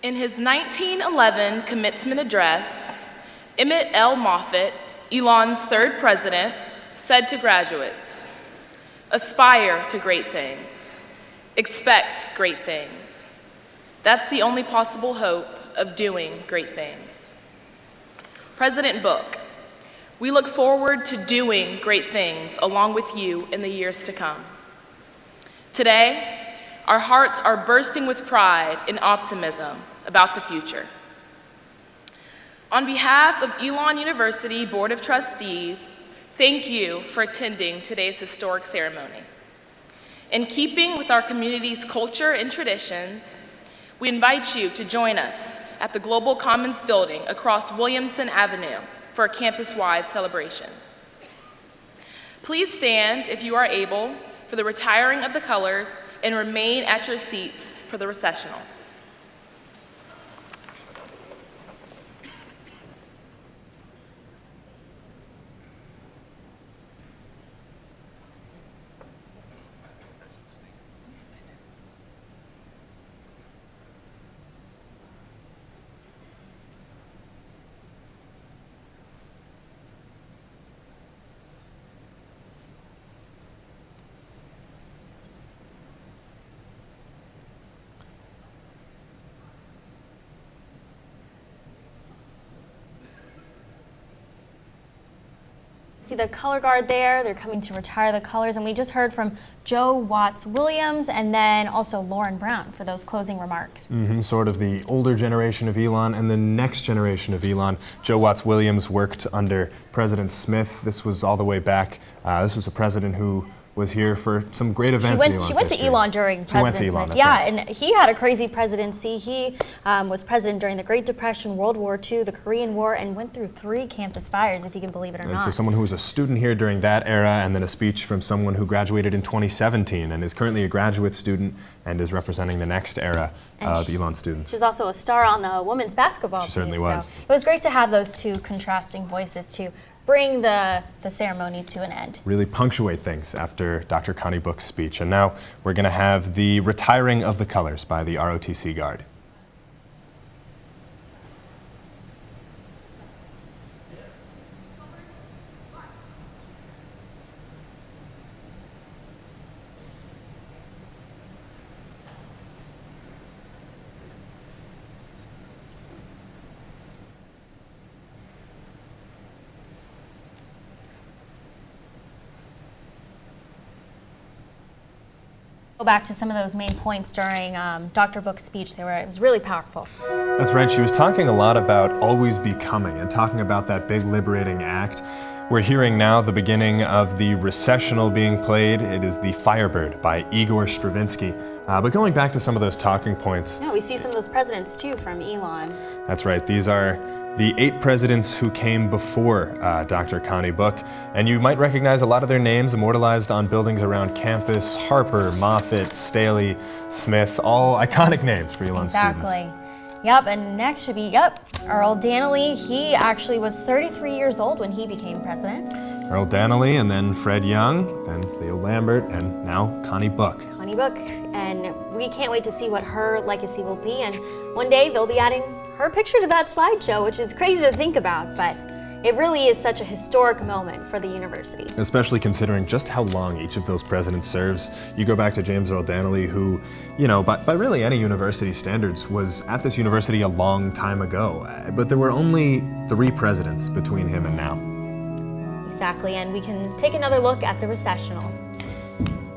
In his 1911 commencement address, Emmett L. Moffett, Elon's third president, said to graduates, "Aspire to great things. Expect great things. That's the only possible hope of doing great things." President Book, we look forward to doing great things along with you in the years to come. Today, our hearts are bursting with pride and optimism about the future. On behalf of Elon University Board of Trustees, thank you for attending today's historic ceremony. In keeping with our community's culture and traditions, we invite you to join us at the Global Commons building across Williamson Avenue for a campus-wide celebration. Please stand, if you are able, for the retiring of the colors and remain at your seats for the recessional. See the color guard there, they're coming to retire the colors, and we just heard from Joe Watts Williams and then also Lauren Brown for those closing remarks. Sort of the older generation of Elon and the next generation of Elon. Joe Watts Williams worked under President Smith. This was all the way back. This was a president who was here for some great events. She went to Elon during President Smith. Yeah, right. And he had a crazy presidency. He was president during the Great Depression, World War II, the Korean War, and went through 3 campus fires, if you can believe it or not. So someone who was a student here during that era, and then a speech from someone who graduated in 2017 and is currently a graduate student and is representing the next era of Elon students. She's also a star on the women's basketball team. She certainly was. So it was great to have those two contrasting voices to bring the ceremony to an end. Really punctuate things after Dr. Connie Book's speech. And now we're going to have the retiring of the colors by the ROTC Guard. Go back to some of those main points during Dr. Book's speech. It was really powerful. That's right. She was talking a lot about always becoming and talking about that big liberating act. We're hearing now the beginning of the recessional being played. It is the Firebird by Igor Stravinsky. But going back to some of those talking points. Yeah, we see some of those presidents too from Elon. That's right. These are the 8 presidents who came before Dr. Connie Book. And you might recognize a lot of their names immortalized on buildings around campus. Harper, Moffett, Staley, Smith, all iconic names for Elon students. Exactly. Yep, and next should be, Earl Dannelly. He actually was 33 years old when he became president. Earl Dannelly, and then Fred Young, then Leo Lambert, and now Connie Book. Connie Book, and we can't wait to see what her legacy will be. And one day they'll be adding her picture to that slideshow, which is crazy to think about, but it really is such a historic moment for the university. Especially considering just how long each of those presidents serves. You go back to James Earl Dannelly, who, you know, by really any university standards, was at this university a long time ago. But there were only 3 presidents between him and now. Exactly, and we can take another look at the recessional.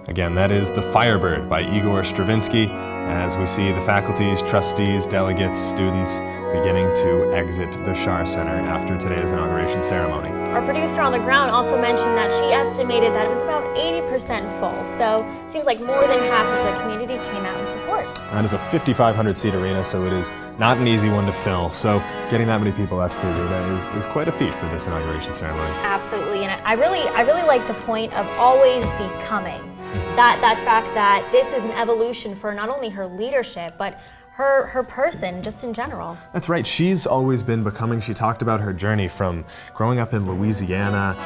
Again, that is The Firebird by Igor Stravinsky, as we see the faculties, trustees, delegates, students beginning to exit the Schar Center after today's inauguration ceremony. Our producer on the ground also mentioned that she estimated that it was about 80% full, so it seems like more than half of the community came out in support. That is a 5,500 seat arena, so it is not an easy one to fill. So getting that many people out to the arena is quite a feat for this inauguration ceremony. Absolutely, and I really like the point of always becoming. That fact that this is an evolution for not only her leadership, but her person, just in general. That's right. She's always been becoming. She talked about her journey from growing up in Louisiana,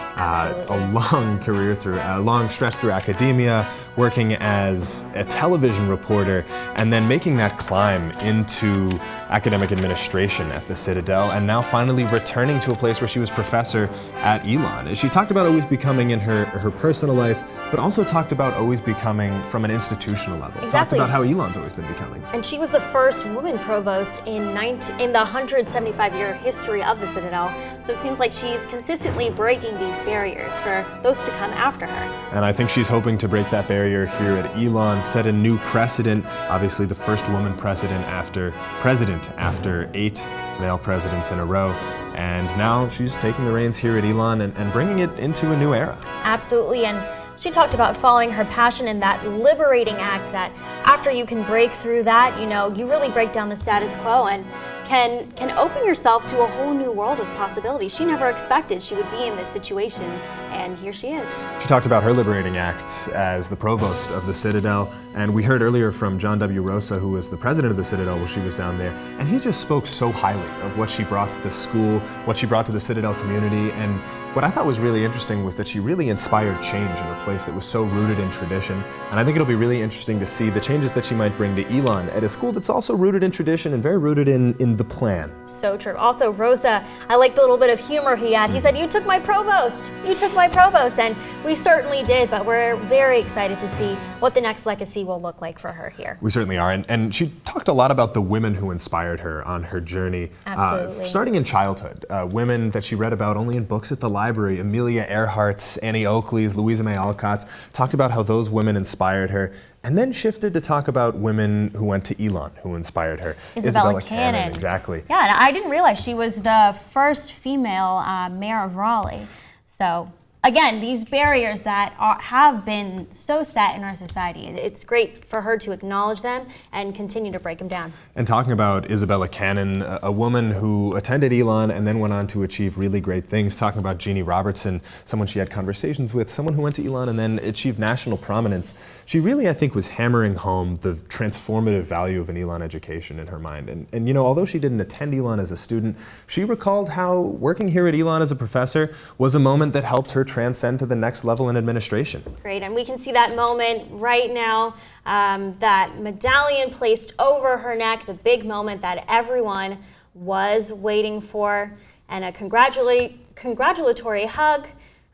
a long career through, a long stretch through academia, working as a television reporter, and then making that climb into academic administration at the Citadel, and now finally returning to a place where she was professor at Elon. She talked about always becoming in her personal life, but also talked about always becoming from an institutional level. Exactly. Talked about how Elon's always been becoming. And she was the first woman provost in the 175-year history of the Citadel, so it seems like she's consistently breaking these barriers for those to come after her. And I think she's hoping to break that barrier here at Elon, set a new precedent, obviously the first woman president after 8 male presidents in a row. And now she's taking the reins here at Elon and bringing it into a new era. Absolutely, and she talked about following her passion in that liberating act that after you can break through that, you know, you really break down the status quo and can open yourself to a whole new world of possibilities. She never expected she would be in this situation, and here she is. She talked about her liberating act as the provost of the Citadel, and we heard earlier from John W. Rosa, who was the president of the Citadel while she was down there, and he just spoke so highly of what she brought to the school, what she brought to the Citadel community, and what I thought was really interesting was that she really inspired change in a place that was so rooted in tradition. And I think it'll be really interesting to see the changes that she might bring to Elon at a school that's also rooted in tradition and very rooted in the plan. So true. Also, Rosa, I like the little bit of humor he had. He said, "You took my provost. You took my provost." And we certainly did, but we're very excited to see what the next legacy will look like for her here. We certainly are. And she talked a lot about the women who inspired her on her journey. Absolutely. Starting in childhood. Women that she read about only in books at the library. Amelia Earhart's, Annie Oakley's, Louisa May Alcott's. Talked about how those women inspired her. And then shifted to talk about women who went to Elon, who inspired her. Isabella Cannon. Exactly. Yeah, and I didn't realize she was the first female mayor of Raleigh. So again, these barriers that have been so set in our society, it's great for her to acknowledge them and continue to break them down. And talking about Isabella Cannon, a woman who attended Elon and then went on to achieve really great things, talking about Jeannie Robertson, someone she had conversations with, someone who went to Elon and then achieved national prominence. She really, I think, was hammering home the transformative value of an Elon education in her mind. And you know, although she didn't attend Elon as a student, she recalled how working here at Elon as a professor was a moment that helped her transcend to the next level in administration. Great, and we can see that moment right now, that medallion placed over her neck, the big moment that everyone was waiting for, and a congratulatory hug,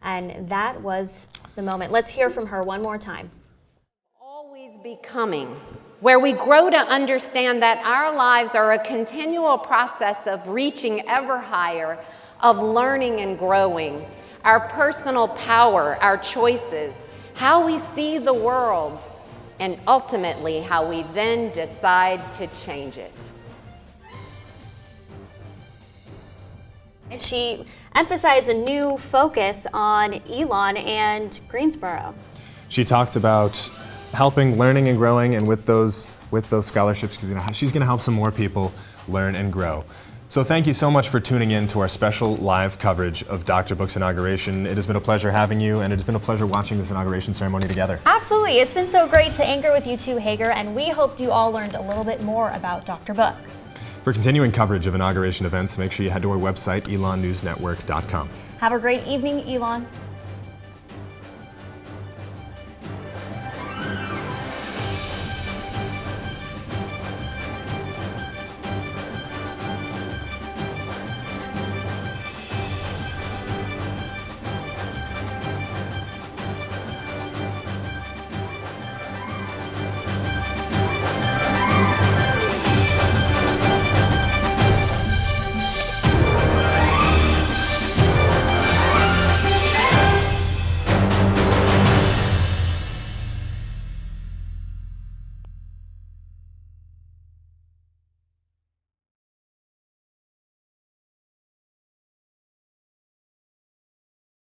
and that was the moment. Let's hear from her one more time. Always becoming, where we grow to understand that our lives are a continual process of reaching ever higher, of learning and growing. Our personal power, our choices, how we see the world, and ultimately how we then decide to change it. And she emphasized a new focus on Elon and Greensboro. She talked about helping learning and growing, and with those scholarships, she's going to help some more people learn and grow. So thank you so much for tuning in to our special live coverage of Dr. Book's inauguration. It has been a pleasure having you, and it has been a pleasure watching this inauguration ceremony together. Absolutely. It's been so great to anchor with you too, Hager, and we hoped you all learned a little bit more about Dr. Book. For continuing coverage of inauguration events, make sure you head to our website, elonnewsnetwork.com. Have a great evening, Elon.